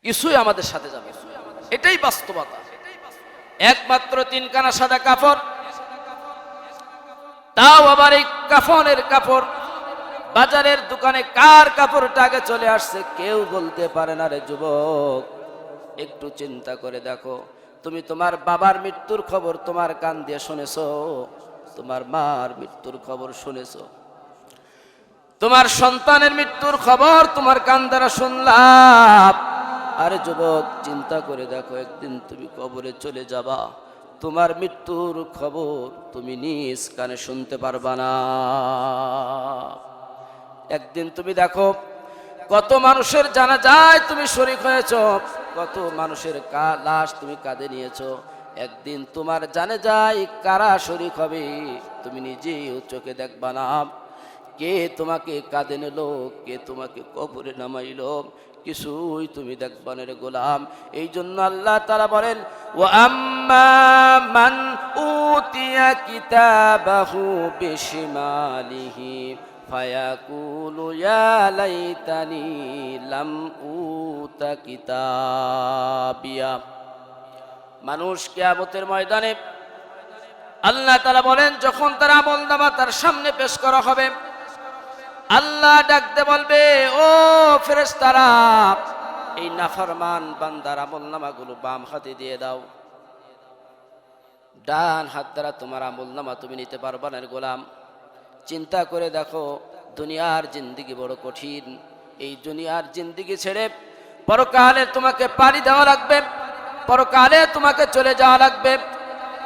কিছুই আমাদের সাথে যাবে না। এটাই বাস্তবতা। একমাত্র 3 কানা সাদা কাপড়, তাও আবার এই কাফনের কাপড় বাজারের দোকানে কার কাপড়টা আগে চলে আসছে কেউ বলতে পারে না। রে যুবক, একটু চিন্তা করে দেখো, তুমি তোমার বাবার মৃত্যুর খবর তোমার কান দিয়ে শুনেছো, তোমার মার মৃত্যুর খবর শুনেছো, তোমার সন্তানের মৃত্যুর খবর তোমার কান দ্বারা শুনলাম। আরে যুবক, চিন্তা করে দেখো, একদিন তুমি কবরে চলে যাবা, তোমার মৃত্যুর খবর তুমি নিজ কানে শুনতে পারবা না। একদিন তুমি দেখো কত মানুষের জানাজায় তুমি শরীক হয়েছ, কত মানুষের লাশ তুমি কাঁধে নিয়েছো। একদিন তোমার জানাজায় কারা শরীক হবে তুমি নিজেও চোখে দেখবা না। কে তোমাকে কাঁধে নিল, কে তোমাকে কবরে নামাইল, কিছুই তুমি দেখবা না রে গোলাম। এই জন্য আল্লাহ তাআলা বলেন, ওয়া আম্মা মান উতিয়া কিতাবাহু বিশিমালিহি ফায়াকুলু ইয়া লাইতানি লাম উতা কিতাবিয়া। মানুষ কিয়ামতের ময়দানে আল্লাহ তাআলা বলেন, যখন তার আমলনামা তার সামনে পেশ করা হবে, আল্লাহ ডাকতে বলবে, ও ফেরেশতারা, এই নাফরমান বান্দার আমলনামাগুলো বাম হাতে দিয়ে দাও। ডান হাত দ্বারা তোমার আমলনামা তুমি নিতে পারবা না গোলাম। চিন্তা করে দেখো, দুনিয়ার জিন্দেগি বড় কঠিন। এই দুনিয়ার জিন্দেগি ছেড়ে পরকালে তোমাকে পাড়ি দেওয়া লাগবে, পরকালে তোমাকে চলে যাওয়া লাগবে।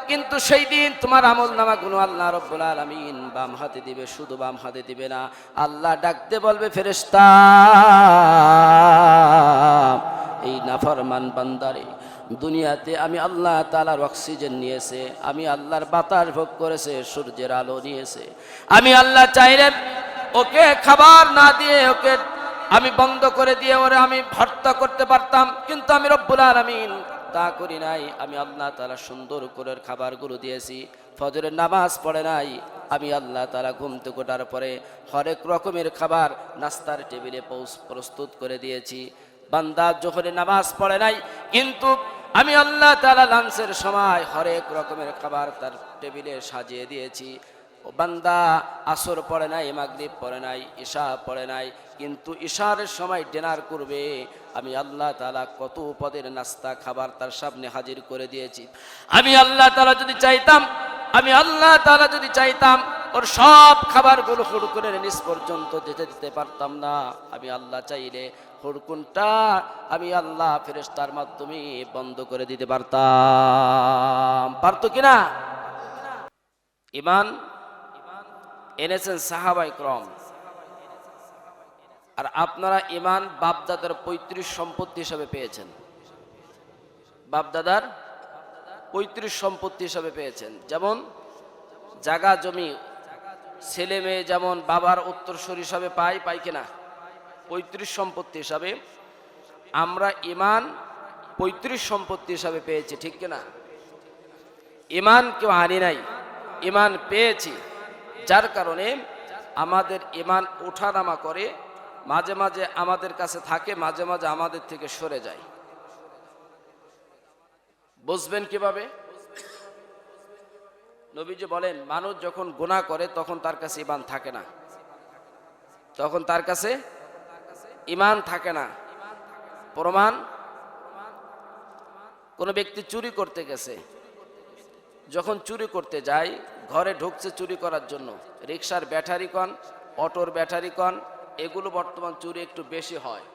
কিন্তু সেই দিন তোমার আমলনামাগুলো আল্লাহ রাব্বুল আলামিন বাম হাতে দিবে, শুধু বাম হাতে দিবে না, আল্লাহ ডাকতে বলবে, ফেরেশতা, এই নাফরমান বান্দারে দুনিয়াতে আমি আল্লাহ তাআলার অক্সিজেন নিয়েছে, আমি আল্লাহর বাতাস ভোগ করেছে, সূর্যের আলো নিয়েছে। আমি আল্লাহ চাইলে ওকে খাবার না দিয়ে, ওকে আমি বন্ধ করে দিয়ে ওরে আমি হত্যা করতে পারতাম, কিন্তু আমি রব্বুল আলামিন তা করি নাই। আমি আল্লাহ তাআলা সুন্দর করে খাবারগুলো দিয়েছি। ফজরের নামাজ পড়ে নাই, আমি আল্লাহ তাআলা ঘুম থেকে ওঠার পরে হরেক রকমের খাবার নাস্তার টেবিলে প্রস্তুত করে দিয়েছি। বান্দা জোহরের নামাজ পড়ে নাই, কিন্তু আমি আল্লাহ তাআলা লাঞ্চের সময় হরেক রকমের খাবার তার টেবিলে সাজিয়ে দিয়েছি। ও বান্দা আসর পড়ে নাই, মাগরিব পড়ে নাই, ইশা পড়ে নাই, কিন্তু ইশার সময় ডিনার করবে, আমি আল্লাহ তাআলা কত পদের নাস্তা খাবার তার সামনে হাজির করে দিয়েছি। আমি আল্লাহ তাআলা যদি চাইতাম, আমি আল্লাহ তাআলা যদি চাইতাম, ওর সব খাবারগুলো হুড় করে নিচ পর্যন্ত দিতে পারতাম না। আমি আল্লাহ চাইলে হুড়কুনটা আমি আল্লাহ ফেরেশতার মাধ্যমে বন্ধ করে দিতে পারতাম। পারতো কিনা? ঈমান এনেছেন সাহাবায়ে কেরাম, আর আপনারা ঈমান বাপদাদার পৈতৃক সম্পত্তি হিসাবে পেয়েছেন। বাপদাদার পৈতৃক সম্পত্তি হিসাবে পেয়েছেন। যেমন জায়গা জমি, ছেলে মেয়ে যেমন বাবার উত্তরসূরি হিসাবে পাই কিনা, পৈতৃক সম্পত্তি হিসাবে আমরা ঈমান পৈতৃক সম্পত্তি হিসাবে পেয়েছি, ঠিক কিনা? ঈমান কেউ আনি নাই, ঈমান পেয়েছি, যার কারণে আমাদের ঈমান ওঠানামা করে, মাঝে মাঝে আমাদের কাছে থাকে, মাঝে মাঝে আমাদের থেকে সরে যায়। বুঝবেন কিভাবে? নবীজি বলেন, মানুষ যখন গুনাহ করে তখন তার কাছে ঈমান থাকে না, তখন তার কাছে ঈমান থাকে না। প্রমাণ, কোন ব্যক্তি চুরি করতে গেছে, যখন চুরি করতে যায়, ঘরে ঢুকছে চুরি করার জন্য, রিকশার ব্যাটারি কন, অটোর ব্যাটারি কন, এগুলো বর্তমান চুরি একটু বেশি হয়,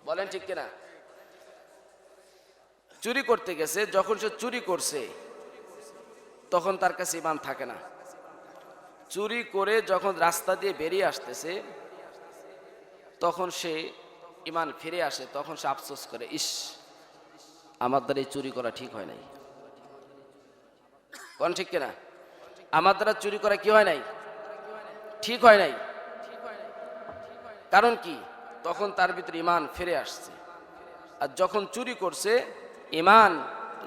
বলেন ঠিক কিনা? চুরি করতে গেছে, যখন সে চুরি করছে তখন তার কাছে ঈমান থাকে না। চুরি করে যখন রাস্তা দিয়ে বেরিয়ে আসতেছে তখন সে ঈমান ফিরে আসে, তখন সে আফসোস করে, ইস, আমার দ্বারা এই চুরি করা ঠিক হয় নাই। কোন ঠিক কিনা? আমার দ্বারা চুরি করা কি হয় নাই? ঠিক হয় নাই। কারণ কি? তখন তার ভিতরে ঈমান ফিরে আসছে। আর যখন চুরি করছে, ঈমান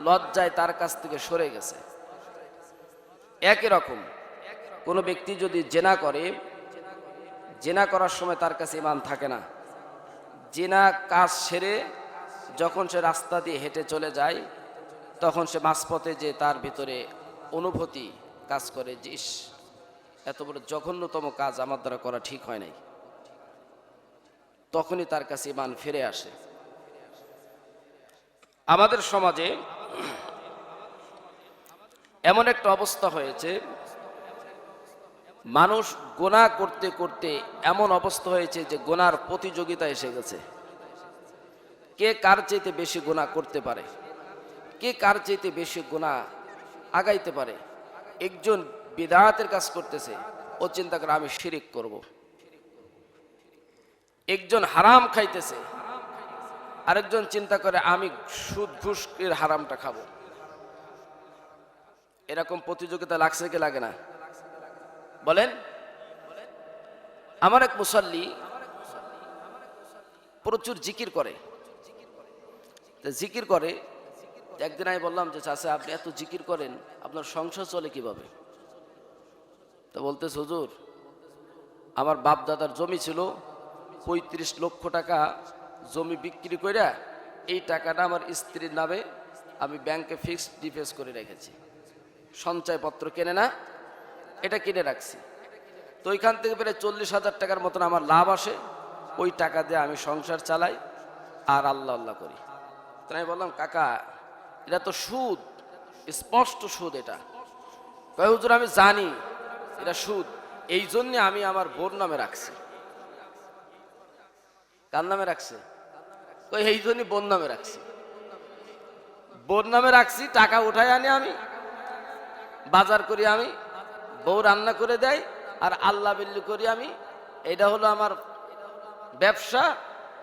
লজ্জায় তার কাছ থেকে সরে গেছে। একই রকম কোনো ব্যক্তি যদি জেনা করে, জেনা করার সময় তার কাছে ঈমান থাকে না, জেনা কাজ সেরে যখন সে রাস্তা দিয়ে হেঁটে চলে যায় তখন সে মাঝপথে যে তার ভিতরে অনুভূতি কাজ করে যে ইস, এত বড় জঘন্যতম কাজ আমার দ্বারা করা ঠিক হয় নাই, তখনই তার কাছে ঈমান ফিরে আসে। আমাদের সমাজে এমন একটা অবস্থা হয়েছে, মানুষ গুনাহ করতে করতে এমন অবস্থা হয়েছে যে গুনার প্রতিযোগিতা এসে গেছে। কে কার চাইতে বেশি গুনাহ করতে পারে, কে কার চাইতে বেশি গুনাহ আগাইতে পারে। একজন বিদআতের কাজ করতেছে, ও চিন্তা করে আমি শিরিক করব। একজন হারাম খাইতেছে, আরেকজন চিন্তা করে আমি সুদ ঘুষের হারামটা খাবো। এরকম প্রতিযোগিতা লাগছে কি লাগে না বলেন? আমার এক মুসাল্লি প্রচুর জিকির করে, জিকির করে। একদিন আমি বললাম যে চাচা আপনি এত জিকির করেন, আপনার সংসার চলে কিভাবে? তো বলতেছে হুজুর, আমার বাপ দাদার জমি ছিল, ৩৫ লক্ষ টাকা জমি বিক্রি করে এই টাকাটা আমার স্ত্রীর নামে আমি ব্যাংকে ফিক্সড ডিপোজিট করে রেখেছি, সঞ্চয়পত্র কেনে না, এটা কিনে রাখছি। তো ওইখান থেকে প্রায় 40,000 টাকার মতন আমার লাভ আসে, ওই টাকা দিয়ে আমি সংসার চালাই আর আল্লাহ আল্লাহ করি। তো আমি বললাম কাকা এটা তো সুদ, স্পষ্ট সুদ। এটা কয় হুজুর আমি জানি এটা সুদ, এই জন্যে আমি আমার বোর নামে রাখছি। কার নামে রাখছে? কই এই জন্য বোর নামে রাখছি। বোর নামে রাখছি, টাকা উঠাই আনি আমি, বাজার করি আমি, বউ রান্না করে দেয় আর আল্লাহ বিল্লি করি আমি। এটা হলো আমার ব্যবসা,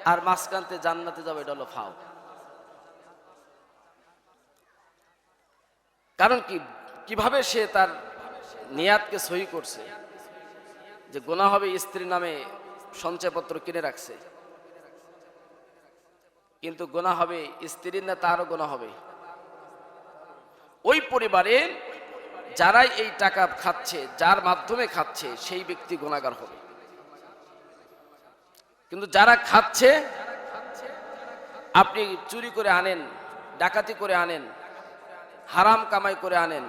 আর মাঝখানতে জান্নাতে যাবো, এটা হলো ফাও। কারণ কি, কিভাবে সে তার নিয়াতকে সহি করছে যে গুনাহ হবে, স্ত্রীর নামে সঞ্চয়পত্র কিনে রাখছে, কিন্তু গুনাহ হবে স্ত্রীর না তারও গুনাহ হবে। ওই পরিবারে যারাই এই টাকা খাচ্ছে, যার মাধ্যমে খাচ্ছে, সেই ব্যক্তি গুনাহগার হবে। কিন্তু যারা খাচ্ছে, আপনি চুরি করে আনেন, ডাকাতি করে আনেন, হারাম কামাই করে আনেন,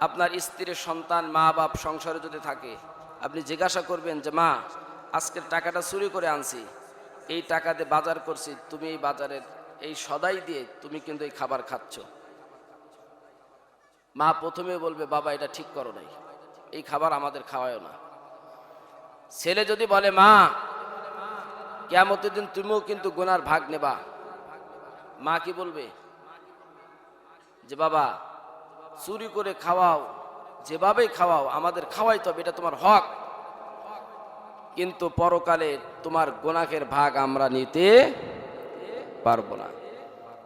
আপনার স্ত্রীর সন্তান, মা বাপ সংসারে যদি থাকে, আপনি জিজ্ঞাসা করবেন যে মা আজকের টাকাটা চুরি করে আনছি, এই টাকা দিয়ে বাজার করছি, তুমি এই বাজারের এই সদাই দিয়ে তুমি কিন্তু এই খাবার খাচ্ছ। মা প্রথমে বলবে বাবা এটা ঠিক করো নাই, এই খাবার আমাদের খাওয়ায়ও না। ছেলে যদি বলে মা কিয়ামতের দিন তুমিও কিন্তু গুনার ভাগ নেবা, মা কি বলবে? যে বাবা চুরি করে খাওয়াও, যেভাবেই খাওয়াও, আমাদের খাওয়াই তবে, এটা তোমার হক, কিন্তু পরকালে তোমার গুনাহের ভাগ আমরা নিতে পারবো না।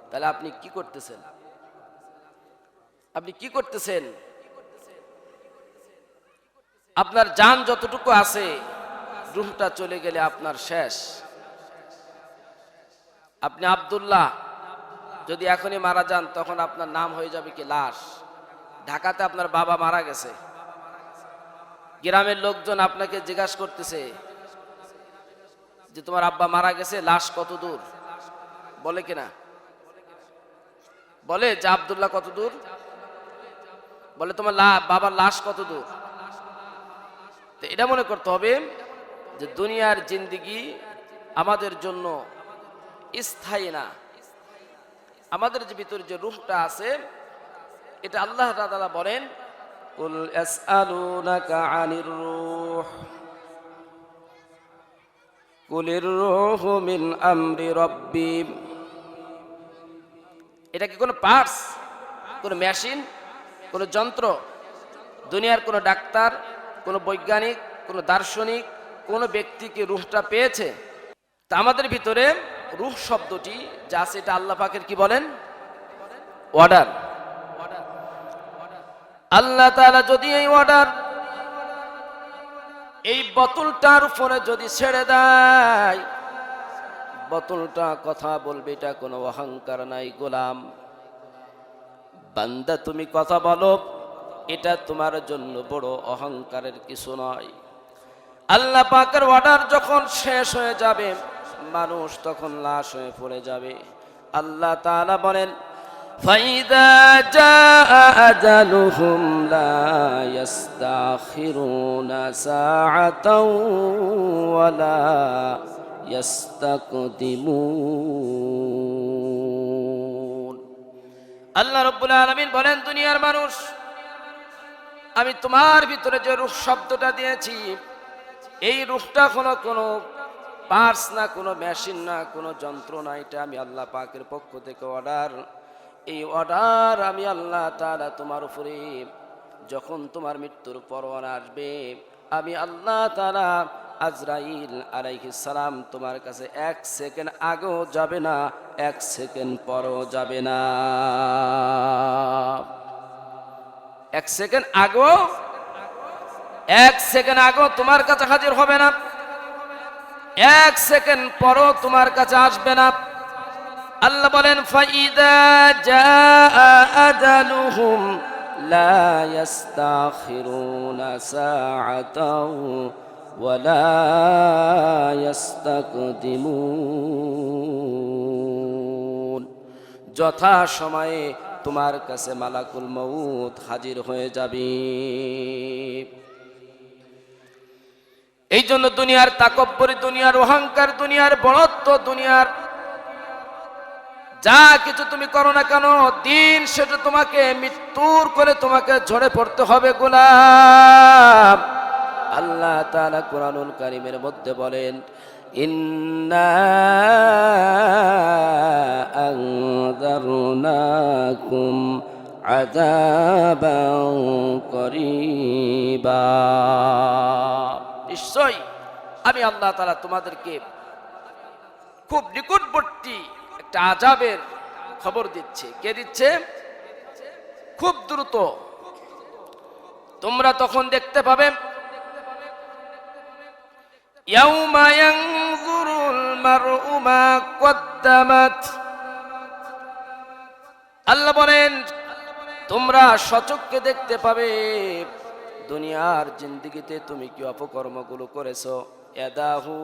তাহলে আপনি কি করতেছেন? আপনি কি করতেছেন? আপনার জান যতটুকু আছে, রূহটা চলে গেলে আপনার শেষ। আপনি আব্দুল্লাহ যদি এখনই মারা যান, তখন আপনার নাম হয়ে যাবে কি লাশ। ঢাকাতে আপনার বাবা মারা গেছে, গ্রামের লোকজন আপনাকে জিজ্ঞাসা করতেছে যে তোমার আব্বা মারা গেছে, লাশ কত দূর? বলে কিনা? বলে যে আব্দুল্লাহ কত দূর? বলে তোমার বাবার লাশ কত দূর? তো এটা মনে করতে হবে যে দুনিয়ার জিন্দেগি আমাদের জন্য স্থায়ী না। আমাদের যে ভিতরে যে রূহটা আছে, এটা আল্লাহ তাআলা বলেন কুল ইয়াসআলুনাকা আনির রূহ কুলির রূহু মিন আমরি রাব্বি। এটা কি কোনো পার্টস, কোনো মেশিন, কোনো যন্ত্র? দুনিয়ার কোনো ডাক্তার, কোনো বৈজ্ঞানিক, কোনো দার্শনিক, কোনো ব্যক্তি কি রূহটা পেয়েছে? তা আমাদের ভিতরে রূহ শব্দটি যা আছে, এটা আল্লাহ পাকের কি বলেন? অর্ডার। আল্লাহ তাআলা যদি এই অর্ডার এই বোতলটার উপরে যদি ছেড়ে দেয়, বোতলটা কথা বলবে, এটা কোনো অহংকার নাই, গোলাম বান্দা তুমি কথা বলো, এটা তোমার জন্য বড় অহংকারের কিছু নয়। আল্লাহ পাকের অর্ডার যখন শেষ হয়ে যাবে, মানুষ তখন লাশ হয়ে পড়ে যাবে। আল্লাহ তাআলা বলেন ফাইদা জাআ আজালুহুম লা ইস্তাখিরুনা সাআতাও ওয়ালা ইস্তাকদিমুন। আল্লাহ রাব্বুল আলামিন বলেন, দুনিয়ার মানুষ, আমি তোমার ভিতরে যে রূহ শব্দটা দিয়েছি, এই রূহটা কোনো পার্টস না, কোনো মেশিন না, কোনো যন্ত্র না, এটা আমি আল্লাহ পাকের পক্ষ থেকে অর্ডার। এই অর্ডার আমি আল্লাহ তাআলা তোমার উপরে, যখন তোমার মৃত্যুর পরোয়ানা আসবে, আমি আল্লাহ তাআলা আজরাইল আলাইহিস সালাম তোমার কাছে 1 সেকেন্ড আগেও যাবে না, 1 সেকেন্ড পরও যাবে না। 1 সেকেন্ড আগেও, 1 সেকেন্ড আগেও তোমার কাছে হাজির হবে না, 1 সেকেন্ড পরও তোমার কাছে আসবে না। আল্লাহ বলেন ফাইদা জাআ আজালুহুম লা ইস্তাখিরুনা সাআতাও ওয়ালা ইস্তাকদিমুন। যথা সময়ে তোমার কাছে মালাকুল মউত হাজির হয়ে যাবে। এই জন্য দুনিয়ার তাকব্বরি, দুনিয়ার অহংকার, দুনিয়ার বড়ত্ব, দুনিয়ার যা কিছু তুমি করো না কেন, দিন সেটা তোমাকে মৃত্যুর করে তোমাকে ঝরে পড়তে হবে গোলাম। আল্লাহ তাআলা কুরআনুল কারীমের মধ্যে বলেন, ইন্না আনযারনাকুম আযাবান করিবা। নিশ্চয় আমি আল্লাহ তাআলা তোমাদেরকে খুব নিকটবর্তী একটা আযাবের খবর দিচ্ছে। কে দিচ্ছে? খুব দ্রুত তোমরা তখন দেখতে পাবে, ইয়াউমা ইয়ানজুরুল মারউ মা কদ্দামাত। আল্লাহ বলেন, তোমরা সচক্ষে দেখতে পাবে দুনিয়ার জিন্দেগিতে তুমি কি অপকর্মগুলো করেছো। ইয়াদাহু,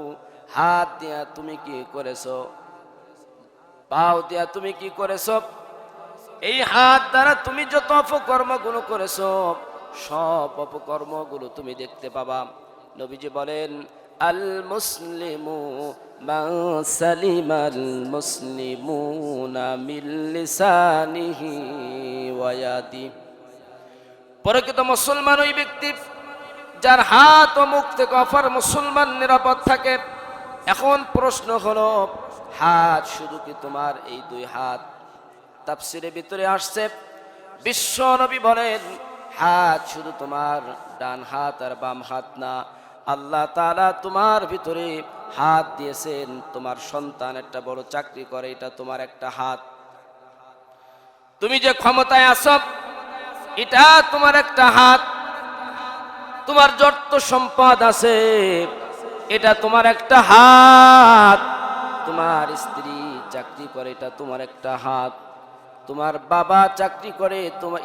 হাত দিয়া তুমি কি করেছো, পাও দিয়া তুমি কি করেছো। এই হাত দ্বারা তুমি যত অপকর্মগুলো করেছো, সব অপকর্মগুলো তুমি দেখতে পাবা। নবীজি বলেন, আল মুসলিমু মান সালিমাল মুসলিমুনা মিন লিসানিহি ওয়া ইয়াদিহি। প্রকৃত মুসলমান ওই ব্যক্তি যার হাত ও মুখ থেকে অপর মুসলমান নিরাপদ থাকে। এখন প্রশ্ন হলো, হাত শুধু কি তোমার এই 2 হাত? তাফসীরের ভিতরে আসছে, বিশ্ব নবী বলেন, হাত শুধু তোমার ডান হাত আর বাম হাত না, আল্লাহ তাআলা তোমার ভিতরে হাত দিয়েছেন। তোমার সন্তান একটা বড় চাকরি করে, এটা তোমার একটা হাত। তুমি যে ক্ষমতায় আছো, এটা তোমার একটা হাত। তোমার যত সম্পদ আছে, এটা তোমার একটা হাত। তোমার স্ত্রী চাকরি করে, এটা তোমার একটা হাত। তোমার বাবা চাকরি করে,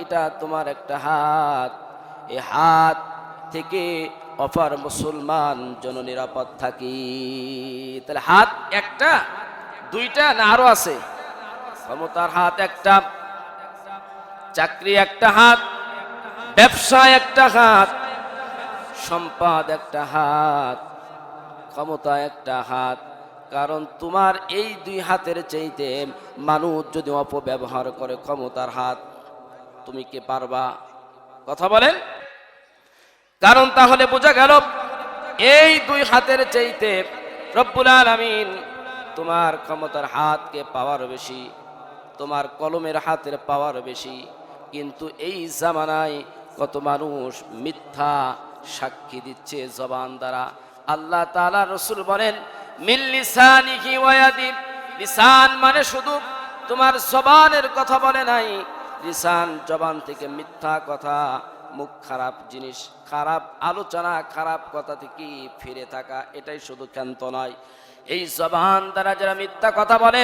এটা তোমার একটা হাত। এই হাত থেকে অপর মুসলমান যেন নিরাপদ থাকি। তাহলে হাত একটা, 2টা না আরো আছে? ক্ষমতার হাত একটা, চাকরি একটা হাত, ব্যবসা একটা হাত, সম্পদ একটা হাত, ক্ষমতা একটা হাত। কারণ তোমার এই 2 হাতের চাইতে মানুষ যদি অপব্যবহার করে ক্ষমতার হাত, তুমি কি পারবা? কথা বলেন। কারণ তাহলে বোঝা গেল, এই 2 হাতের চাইতে রব্বুল আলামিন তোমার ক্ষমতার হাতকে পাওয়ার বেশি, তোমার কলমের হাতের পাওয়ার বেশি। কিন্তু এই জামানায় কত মানুষ মিথ্যা সাক্ষী দিচ্ছে জবান দ্বারা। আল্লাহ তাআলা, রাসূল বলেন, মিন লিসানিহি ওয়া ইয়াদি। লিসান মানে শুধু তোমার জবানের কথা বলে নাই। লিসান, জবান থেকে মিথ্যা কথা, মুখ খারাপ জিনিস, খারাপ আলোচনা, খারাপ কথা থেকে ফিরে থাকা, এটাই শুধু ক্ষান্ত নয়। এই জবান দ্বারা যারা মিথ্যা কথা বলে,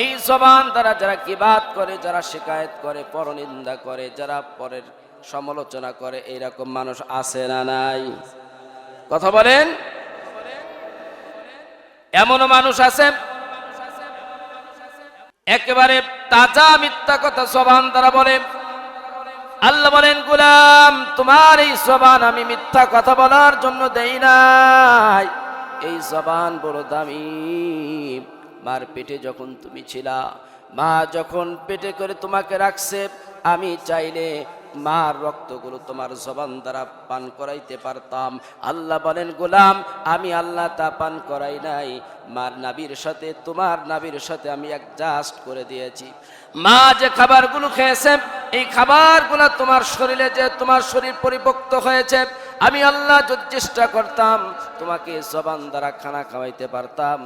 এই জবান দ্বারা যারা গীবাত করে, যারা শিকায়েত করে, পরনিন্দা করে, যারা পরের সমালোচনা করে, এইরকম মানুষ আছে না নাই? কথা বলেন। এমনও মানুষ আছে একেবারে তাজা মিথ্যা কথা জবান দ্বারা বলে। আল্লাহ বলেন, গোলাম তোমার এই জবান আমি মিথ্যা কথা বলার জন্য দেই নাই, এই জবান বড় দামি। মার পেটে যখন তুমি ছিলা, মা যখন পেটে করে তোমাকে রাখছে, আমি চাইলে মার রক্তগুলো তোমার জবান দ্বারা পান করাইতে পারতাম। আল্লাহ বলেন, গোলাম আমি আল্লাহ তা পান করাই নাই, মার নাবির সাথে তোমার নাবির সাথে আমি অ্যাডজাস্ট করে দিয়েছি। মা যে খাবারগুলো খেয়েছে, এই খাবারগুলো তোমার শরীরে, যে তোমার শরীর পরিপক্ত হয়েছে, আমি আল্লাহ যদি চেষ্টা করতাম তোমাকে জবান দ্বারা খানা খাওয়াইতে পারতাম,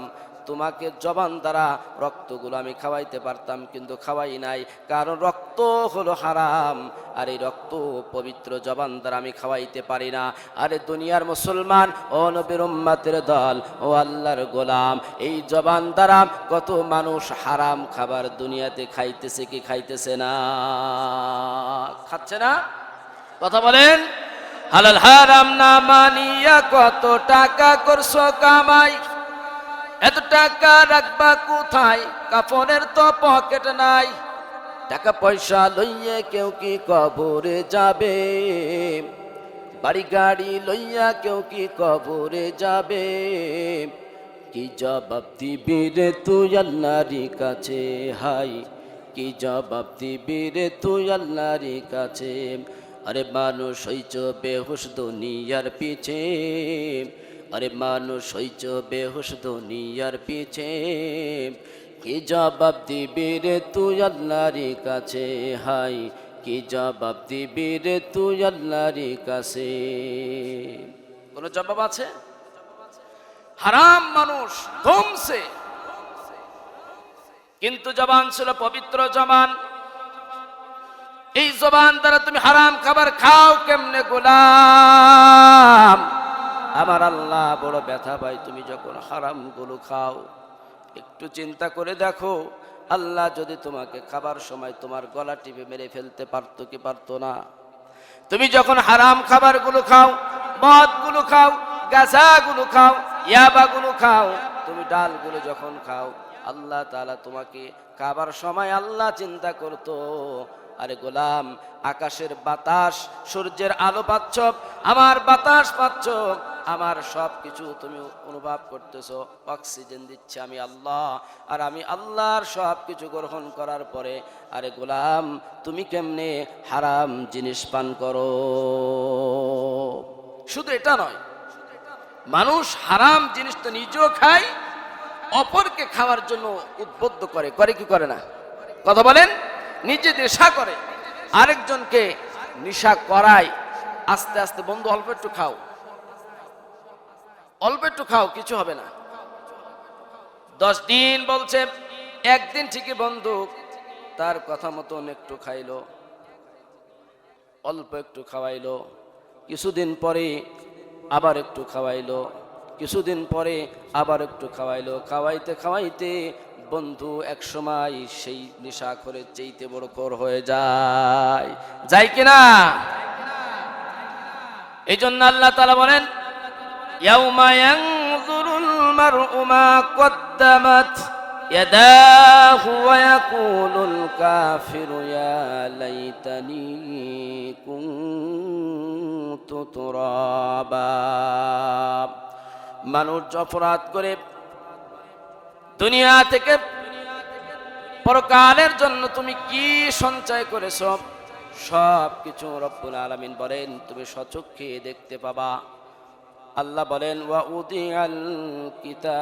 তোমাকে জবান দ্বারা রক্তগুলো আমি খাওয়াইতে পারতাম, কিন্তু খাওয়াই নাই, কারণ রক্ত হলো হারাম, আর এই রক্ত পবিত্র জবান দ্বারা আমি খাওয়াইতে পারি না। আরে দুনিয়ার মুসলমান ও নবীর উম্মতের দল ও আল্লাহর গোলাম, এই জবান দ্বারা কত মানুষ হারাম খাবার দুনিয়াতে খাইতেছে কি খাইতেছে না? খাচ্ছে না? কথা বলেন। হালাল হারাম না মানিয়া কত টাকা করছো কামাই, এত টাকা রাখবা কোথায়, কাফনের তো পকেট নাই। টাকা পয়সা লইয়া কেউ কি কবরে যাবে, বাড়ি গাড়ি লইয়া কেউ কি কবরে যাবে, কি জবাব দিবি রে তুই আল্লাহর কাছে, হাই কি জবাব দিবি রে তুই আল্লাহর কাছে। আরে মানুষ হইছ বেহুশ দুনিয়ার পিছে, আরে মানুষ হইছ বেহুশ দুনিয়ার পিছে, কি জবাব দিবি রে তুই আল্লাহর কাছে, হাই কি জবাব দিবি রে তুই আল্লাহর কাছে। কোন জবাব আছে? হারাম মানুষ ধমছে, কিন্তু জবান ছিল পবিত্র জবান। এই জবান দ্বারা তুমি হারাম খাবার খাও কেমনে গোলাম? আমার আল্লাহ বড় ব্যথা পাই তুমি যখন হারাম গুলো খাও। একটু চিন্তা করে দেখো, আল্লাহ যদি তোমাকে খাবার সময় তোমার গলা টিপে মেরে ফেলতে পারতো কি পারতো না? তুমি যখন হারাম খাবার গুলো খাও, মদ গুলো খাও, গাঁজা গুলো খাও, ইয়াবা গুলো খাও, তুমি ডাল গুলো যখন খাও, আল্লাহ তাআলা তোমাকে খাবার সময় আল্লাহ চিন্তা করতো, আরে গোলাম আকাশের বাতাস, সূর্যের আলো পাচ্ছ, আমার বাতাস পাচ্ছ, আমার সব কিছু তুমি অনুভব করতেছো, অক্সিজেন দিচ্ছে আমি আল্লাহ, আর আমি আল্লাহর সব কিছু গ্রহণ করার পরে আরে গোলাম তুমি কেমনে হারাম জিনিস পান করো? শুধু এটা নয়, মানুষ হারাম জিনিস তো নিজেও খায়, অপরকে খাওয়ার জন্য উদ্বুদ্ধ করে, করে কি করে না? কথা বলেন। নিজে নেশা করে, আরেকজনকে নেশা করায়, আস্তে আস্তে বন্ধু অল্প একটু খাও, অল্প একটু খাও, কিছু হবে না। 10 দিন বলছে, একদিন ঠিকই বন্ধু তার কথা মতন একটু খাইলো, অল্প একটু খাওয়াইলো, কিছুদিন পরে আবার একটু খাওয়াইলো, কিছুদিন পরে আবার একটু খাওয়াইলো, খাওয়াইতে খাওয়াইতে বন্ধু এক সময় সেই নেশাখোরের চাইতে বড় খোর হয়ে যায়, যায় কিনা? এই জন্য আল্লাহ তাআলা বলেন, ইয়াউমা ইয়ানজুরুল মারউ মা কদ্দামাত ইয়াদাহু ওয়া ইয়াকুলুল কাফিরু ইয়া লাইতানি কুনতু তুরাবা। মানুষ অপরাধ করে দুনিয়া থেকে পরকালের জন্য তুমি কি সঞ্চয় করেছ, সব কিছু রব্বুল আলামিন বলেন তুমি স্বচক্ষে দেখতে পাবা। আল্লাহ বলেন, ওয়া উদিয়াল কিতাব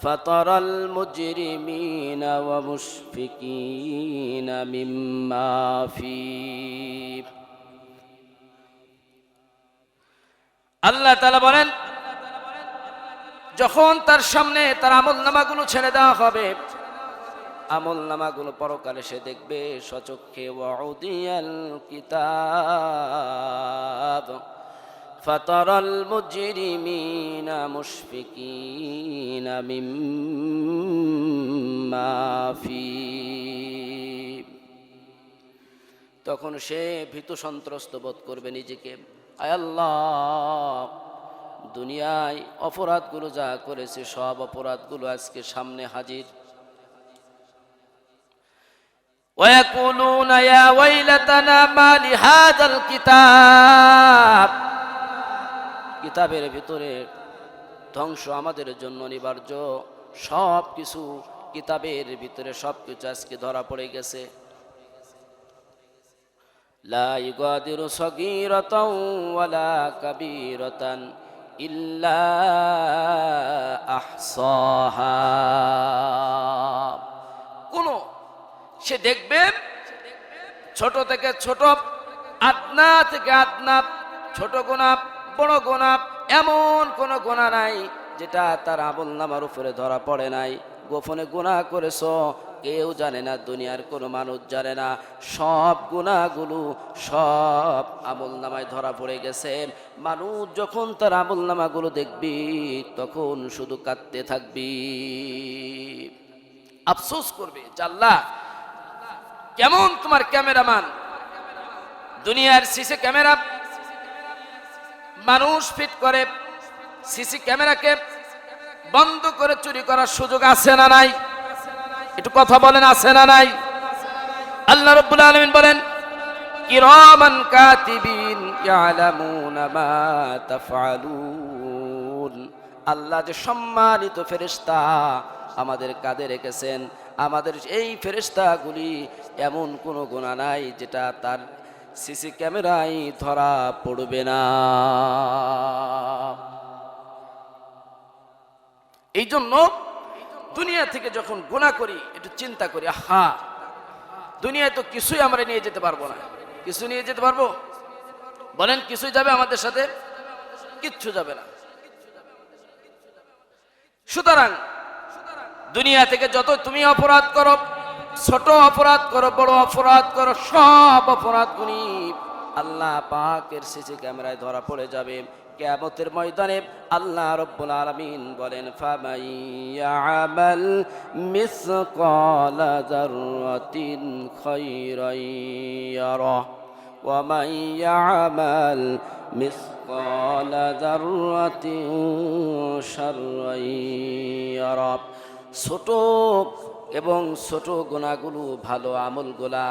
ফাতারাল মুজরিমিনা ওয়া মুশফিকিনা মিম্মা ফি। আল্লাহ তাআলা বলেন, যখন তার সামনে তার আমলনামাগুলো ছেড়ে দেওয়া হবে, আমলনামাগুলো পরকালে সে দেখবে স্বচক্ষে। ওয়াউদিয়াল কিতাব ফাতারাল মুজরিমিনা মুশফিকিনা মিম্মা ফি। তখন সে ভীত সন্ত্রস্ত বোধ করবে নিজেকে, আয় আল্লাহ দুনিয়ায় অপরাধগুলো যা করেছে সব অপরাধগুলো আজকে সামনে হাজির। ويقولون يا ويلتنا ما لهذا الكتاب, কিতাবের ভিতরে ধ্বংস আমাদের জন্য অনিবার্য। সব কিছু কিতাবের ভিতরে সব কিছু আজকে ধরা পড়ে গেছে। লা ইগাদিরু সগীরাতাও ওয়ালা কাবীরাতান ইল্লা আহসাহা, কোন সে দেখবে ছোট থেকে ছোট, আদনা থেকে আদনা, ছোট গোনাহ বড় গোনাহ এমন কোন গোনাহ নাই যেটা তার আমলনামার উপরে ধরা পড়ে নাই। গোপনে গুনাহ করেছো, কেউ জানে না, দুনিয়ার কোনো মানুষ জানে না। সব গুনাহগুলো সব আমলনামায় ধরা পড়ে গেছে। মানুষ যখন তার আমলনামাগুলো দেখবি তখন শুধু কাঁদতে থাকবি, আফসোস করবে যে আল্লাহ কেমন তোমার ক্যামেরাম্যান। দুনিয়ার সিসি ক্যামেরা মানুষ ফিট করে, সিসি ক্যামেরাকে বন্ধ করে চুরি করার সুযোগ আছে না নাই? একটু কথা বলেন, আছে না নাই? আল্লাহ রাব্বুল আলামিন বলেন কিরামান কাতিবিন ইয়ালামুনা মা তাফআলুন, আল্লাহ যে সম্মানিত ফেরেশতা আমাদের কাঁধে রেখেছেন, আমাদের এই ফেরেশতাগুলি এমন কোনো গুনাহ নাই যেটা তার সিসি ক্যামেরায় ধরা পড়বে না। এই জন্য দুনিয়া থেকে যখন গুনাহ করি একটু চিন্তা করি, হা দুনিয়ায় তো কিছুই আমরা নিয়ে যেতে পারবো না। কিছু নিয়ে যেতে পারবো? বলেন কিছুই যাবে আমাদের সাথে? কিচ্ছু যাবে না। সুতরাং দুনিয়া থেকে যত তুমি অপরাধ করো, ছোট অপরাধ করো বড় অপরাধ করো, সব অপরাধগুলি আল্লাহ পাকের সিসি ক্যামেরায় ধরা পড়ে যাবে। কিয়ামতের ময়দানে আল্লাহ রাব্বুল আলামিন বলেন ফামান ইয়ামাল মিসকালা যাররাতিন খায়রান ইয়ারা ওয়া মান ইয়ামাল মিসকালা যাররাতিন শাররান ইয়ারা। ছোট এবং ছোট গুনাহগুলো ভালো আমলগুলা,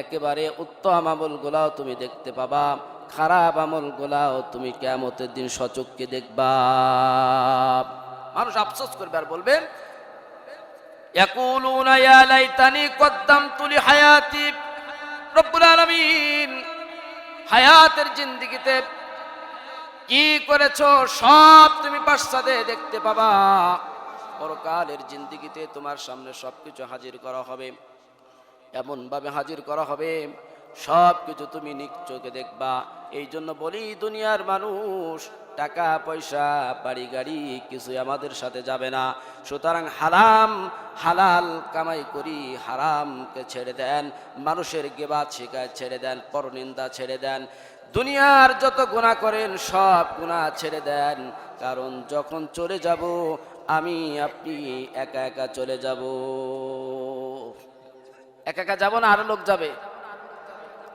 একেবারে উত্তম আমলগুলাও তুমি দেখতে পাবা, খারাপ আমলগুলাও তুমি কিয়ামতের দিন সচক্ষে দেখবা। মানুষ আফসোস করবে আর বলবে ইয়াকুলুনা ইয়া লাইতানি কদ্দামতু লিহায়াতি। রব্বুল আলামিন হায়াতের জিন্দেগিতে কি করেছো সব তুমি পাশাতে দেখতে পাবা। পরকালের জিন্দেগিতে তোমার সামনে সবকিছু হাজির করা হবে, এমন ভাবে হাজির করা হবে সব কিছু তুমি নিজ চোখে দেখবা। এই জন্য বলি দুনিয়ার মানুষ টাকা পয়সা বাড়ি গাড়ি কিছুই আমাদের সাথে যাবে না। সুতরাং হালাল কামাই করি, হারামকে ছেড়ে দেন, মানুষের গিবত শিকায়ত ছেড়ে দেন, পরনিন্দা ছেড়ে দেন, দুনিয়ার যত গুনাহ করেন সব গুনাহ ছেড়ে দেন। কারণ যখন চলে যাব আমি আপনি একা একা চলে যাব। একা একা যাব না, আরো লোক যাবে।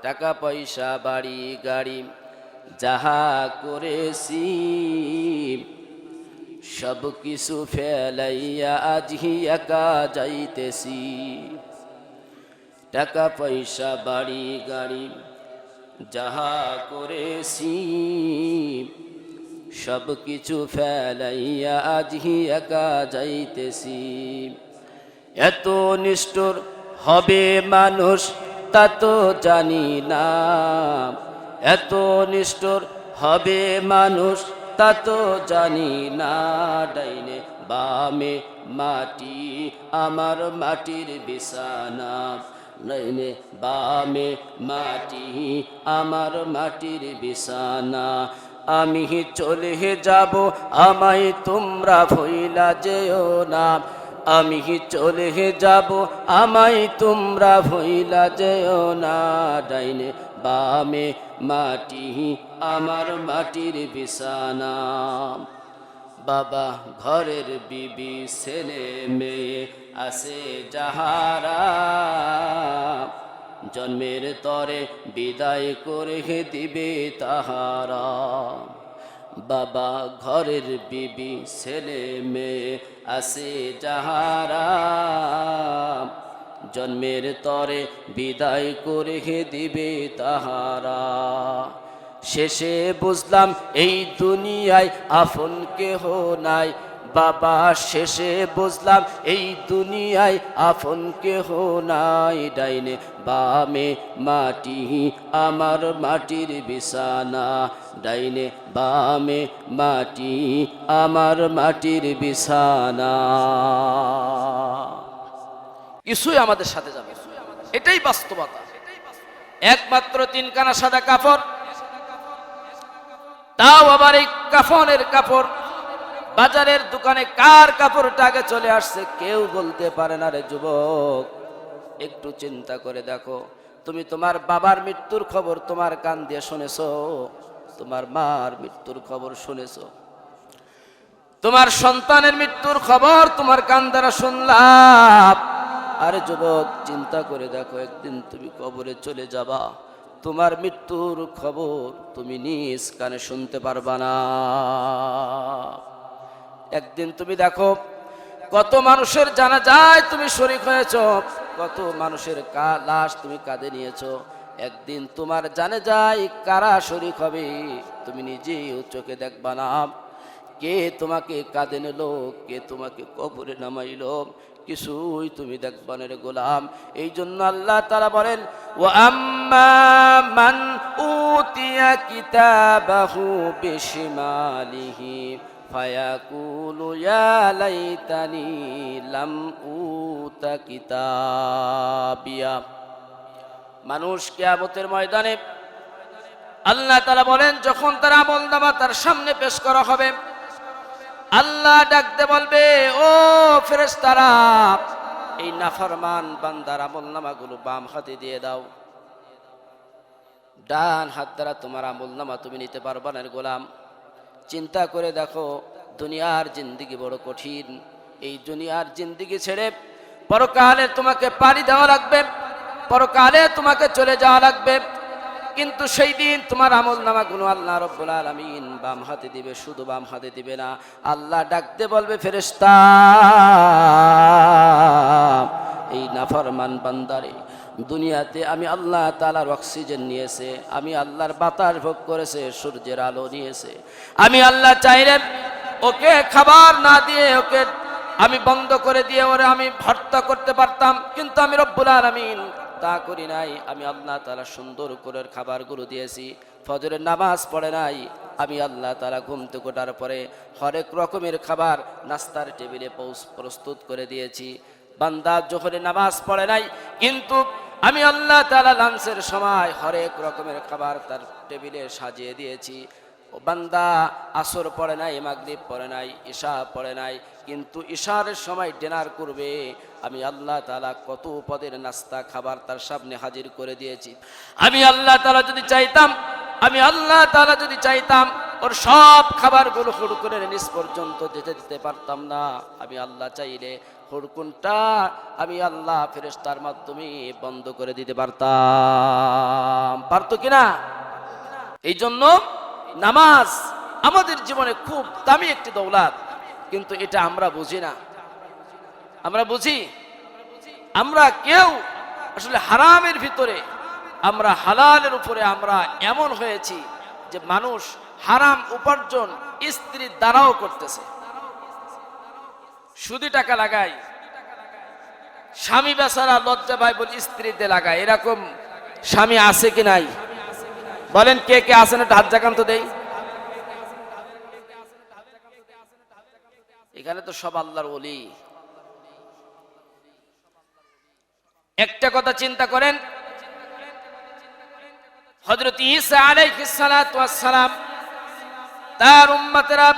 টাকা পয়সা বাড়ি গাড়ি যাহা করেছি সব কিছু ফেলাইয়া আজহি একা যাইতেছি। টাকা পয়সা বাড়ি গাড়ি যাহা করেছি সব কিছু ফেলাইয়া আজহি একা যাইতেছি। এত নিষ্ঠুর হবে মানুষ তা তো জানি না, এত নিষ্ঠুর হবে মানুষ তা তো জানি না। ডাইনে বামে মাটি আমার মাটির বিছানা, ডাইনে বামে মাটি আমার মাটির বিছানা। আমি চলে যাব আমায় তোমরা ভুইলা যেও না, আমি চলে যাব আমায় তোমরা ভুইলা যেও না। ডাইনে বামে মাটি আমার মাটির বিছানা। বাবা ঘরের বিবি ছেলে মেয়ে আছে যাহারা, জন্মের তরে বিদায় করে দিবে তাহারা। বাবা ঘরের বিবি ছেলে মেয়ে আছে যাহারা, জন্মের তরে বিদায় করে দিবে তাহারা। শেষে বুঝলাম এই দুনিয়ায় আপন কেহ নাই, বাবা শেষে বুঝলাম এই দুনিয়ায় আপন কেহ নাই। ডাইনে বামে মাটি আমার মাটির বিছানা, ডাইনে বামে মাটি আমার মাটির বিছানা। কিছুই আমাদের সাথে যাবে, এটাই বাস্তবতা। একমাত্র তিনখানা সাদা কাপড়, তাও আবার এই কাফনের কাপড় বাজারের দোকানে কার কাপড়টা আগে চলে আসছে কেউ বলতে পারে না। রে যুবক, একটু চিন্তা করে দেখো, তুমি তোমার বাবার মৃত্যুর খবর তোমার কান দিয়ে শুনেছো, তোমার মার মৃত্যুর খবর শুনেছো, তোমার সন্তানের মৃত্যুর খবর তোমার কান দ্বারা শুনলাম। আরে যুবক, চিন্তা করে দেখো, একদিন তুমি কবরে চলে যাবা, তোমার মৃত্যুর খবর তুমি নিজ কানে শুনতে পারবা না। একদিন তুমি দেখো কত মানুষের জানাজায় তুমি শরীক হয়েছ, কত মানুষের লাশ তুমি কাঁধে নিয়েছো। একদিন তোমার জানাজায় কারা শরীক হবে তুমি নিজেও চোখে দেখবা না। কে তোমাকে কাঁধে নিল, কে তোমাকে কবরে নামাইল, কিছুই তুমি দেখবা না রে গোলাম। এই জন্য আল্লাহ তাআলা বলেন, ওয়া আম্মা মান উতিয়া কিতাবাহু বিশিমালিহি ফায়াকুলু ইয়া লাইতানি লাম উতা কিতাবিয়া। মানুষ কিয়ামতের ময়দানে আল্লাহ তাআলা বলেন, যখন তার আমলনামা তার সামনে পেশ করা হবে, আল্লাহ ডাকতে বলবে, ও ফেরেশতারা, এই নাফরমান বান্দার আমলনামাগুলো বাম হাতে দিয়ে দাও। ডান হাত দ্বারা তোমার আমলনামা তুমি নিতে পারবা না গোলাম। চিন্তা করে দেখো, দুনিয়ার জিন্দেগি বড় কঠিন। এই দুনিয়ার জিন্দেগি ছেড়ে পরকালে তোমাকে পাড়ি দেওয়া লাগবে, পরকালে তোমাকে চলে যাওয়া লাগবে। কিন্তু সেই দিন তোমার আমলনামাগুলো আল্লাহ রাব্বুল আলামিন বাম হাতে দিবে, শুধু বাম হাতে দিবে না, আল্লাহ ডাকতে বলবে, ফেরেশতা, এই নাফরমান বান্দারে দুনিয়াতে আমি আল্লাহ তাআলার অক্সিজেন নিয়েছে, আমি আল্লাহর বাতাস ভোগ করেছে, সূর্যের আলো নিয়েছে। আমি আল্লাহ চাইলে ওকে খাবার না দিয়ে, ওকে আমি বন্ধ করে দিয়ে ওরে আমি হত্যা করতে পারতাম, কিন্তু আমি রব্বুল আলামিন তা করি নাই। আমি আল্লাহ তাআলা সুন্দর করে খাবারগুলো দিয়েছি। ফজরের নামাজ পড়ে নাই, আমি আল্লাহ তাআলা ঘুম থেকে ওঠার পরে হরেক রকমের খাবার নাস্তার টেবিলে প্রস্তুত করে দিয়েছি। বান্দা জোহরের নামাজ পড়ে নাই, কিন্তু আমি আল্লাহ তাআলা লাঞ্চের সময় হরেক রকমের খাবার তার টেবিলে সাজিয়ে দিয়েছি। ও বান্দা আসর পড়ে নাই, মাগরিব পড়ে নাই, ইশা পড়ে নাই, কিন্তু ইশার সময় ডিনার করবে, আমি আল্লাহ তাআলা কত পদের নাস্তা খাবার তার সামনে হাজির করে দিয়েছি। আমি আল্লাহ তাআলা যদি চাইতাম, আমি আল্লাহ তাআলা যদি চাইতাম, ওর সব খাবারগুলো হুড় করে নিচ পর্যন্ত দিতে পারতাম না। আমি আল্লাহ চাইলে হুড়কুনটা আমি আল্লাহ ফেরেশতার মাধ্যমে বন্ধ করে দিতে পারতাম, পারতো কিনা? এই জন্য নামাজ আমাদের জীবনে খুব দামি একটি দৌলত, কিন্তু এটা আমরা বুঝি না। আমরা বুঝি, আমরা কেউ আসলে হারামের ভিতরে, আমরা হালালের উপরে আমরা এমন হয়েছি যে মানুষ হারাম উপার্জন স্ত্রীর দ্বারাও করতেছে। সুদি টাকা লাগায়, স্বামী বেচারা লজ্জা পায় বলে স্ত্রীতে লাগায়। এরকম স্বামী আছে কি নাই বলেন? কে কে আছেন একটু হাত জাগান তো দেই। এখানে তো সব আল্লাহর ওলি। একটা কথা চিন্তা করেন, হযরত ঈসা আলাইহিস সালাতু ওয়াস সালাম তার উম্মতেরা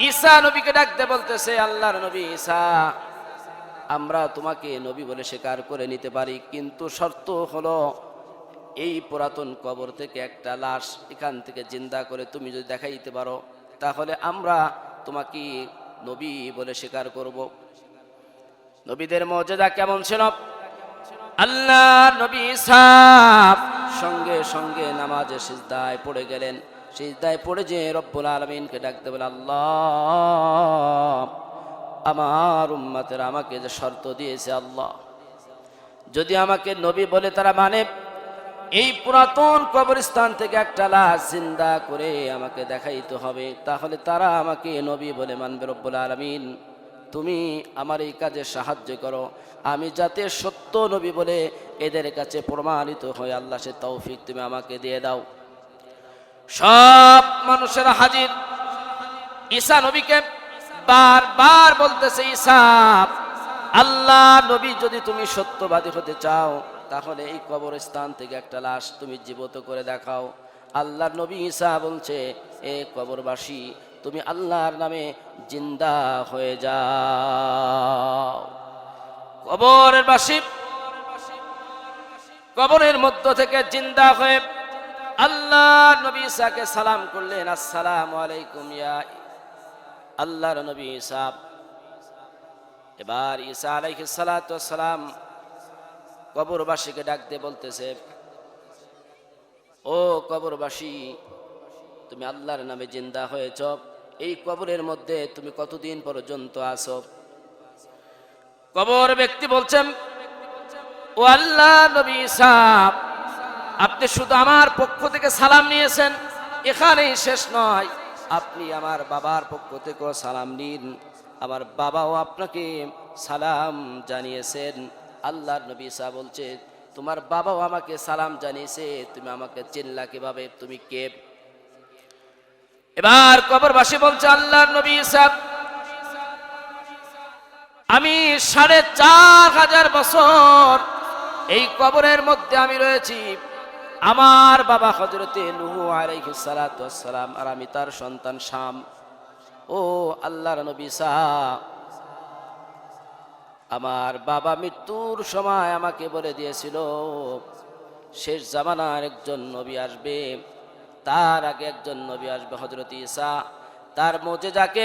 ঈসা নবীকে ডাকতে বলতেছে, আল্লাহর নবী ঈসা, আমরা তোমাকে নবী বলে স্বীকার করে নিতে পারি, কিন্তু শর্ত হলো এই পুরাতন কবর থেকে একটা লাশ এখান থেকে জিন্দা করে তুমি যদি দেখাইতে পারো, তাহলে আমরা তোমাকে নবী বলে স্বীকার করব। নবীদের মর্যাদা কেমন ছিল? আল্লাহ নবী ঈসা সঙ্গে সঙ্গে নামাজে সিজদায় পড়ে গেলেন, সিজদায় পড়ে যে রব্বুল আলামিনকে ডাকতে বলে, আল্লাহ আমার উম্মতেরা আমাকে যে শর্ত দিয়েছে, আল্লাহ যদি আমাকে নবী বলে তারা মানে, এই পুরাতন কবরস্থান থেকে একটা লাশ জিন্দা করে আমাকে দেখাইতে হবে, তাহলে তারা আমাকে নবী বলে মানবে। রব্বুল আলামিন তুমি আমার এই কাজে সাহায্য করো, আমি যাতে সত্য নবী বলে এদের কাছে প্রমাণিত হই, আল্লাহ সে তৌফিক তুমি আমাকে দিয়ে দাও। সব মানুষেরা হাজির। ঈসা নবীকে বারবার বলতেছে, ঈসা আল্লাহ নবী যদি তুমি সত্যবাদী হতে চাও তাহলে এই কবরস্থান থেকে একটা লাশ তুমি জীবিত করে দেখাও। আল্লাহর নবী ঈসা বলছে, এ কবরবাসী তুমি আল্লাহর নামে জিন্দা হয়ে যাও। কবরের বাসী কবরের মধ্য থেকে জিন্দা হয়ে আল্লাহ নবী ঈসাকে সালাম করলেন, আসসালামু আলাইকুম ইয়া আল্লাহর নবী ঈসা। এবার ঈসা আলাইহিস সালাতু ওয়াস সালাম কবরবাসীকে ডাক দিয়ে বলতেছে, ও কবরবাসী তুমি আল্লাহর নামে জিন্দা হয়েছ, এই কবরের মধ্যে তুমি কতদিন পর্যন্ত আছো? কবর ব্যক্তি বলছেন, ও আল্লাহ নবী ঈসা আপনি শুধু আমার পক্ষ থেকে সালাম নিয়েছেন, এখানেই শেষ নয়, আপনি আমার বাবার পক্ষ থেকেও সালাম নিন, আমার বাবাও আপনাকে সালাম জানিয়েছেন। আল্লাহর নবী ঈসা বলছে, তোমার বাবাও আমাকে সালাম জানিয়েছে, তুমি আমাকে চিনলা কিভাবে, তুমি কে? এবার কবরবাসী বলছে, আল্লাহর নবী ঈসা আমি ৪৫০০ বছর এই কবরের মধ্যে আমি রয়েছি, আমার বাবা হযরতে নূহ আলাইহিস সালাতু ওয়াস সালাম আর আমি তার সন্তান শাম। ও আল্লাহর নবী ঈসা আমার বাবা মৃত্যুর সময় আমাকে বলে দিয়েছিল শেষ জামানার একজন নবী আসবে, তার আগে একজন নবী আসবে হযরত ঈসা, তার মুজিজাকে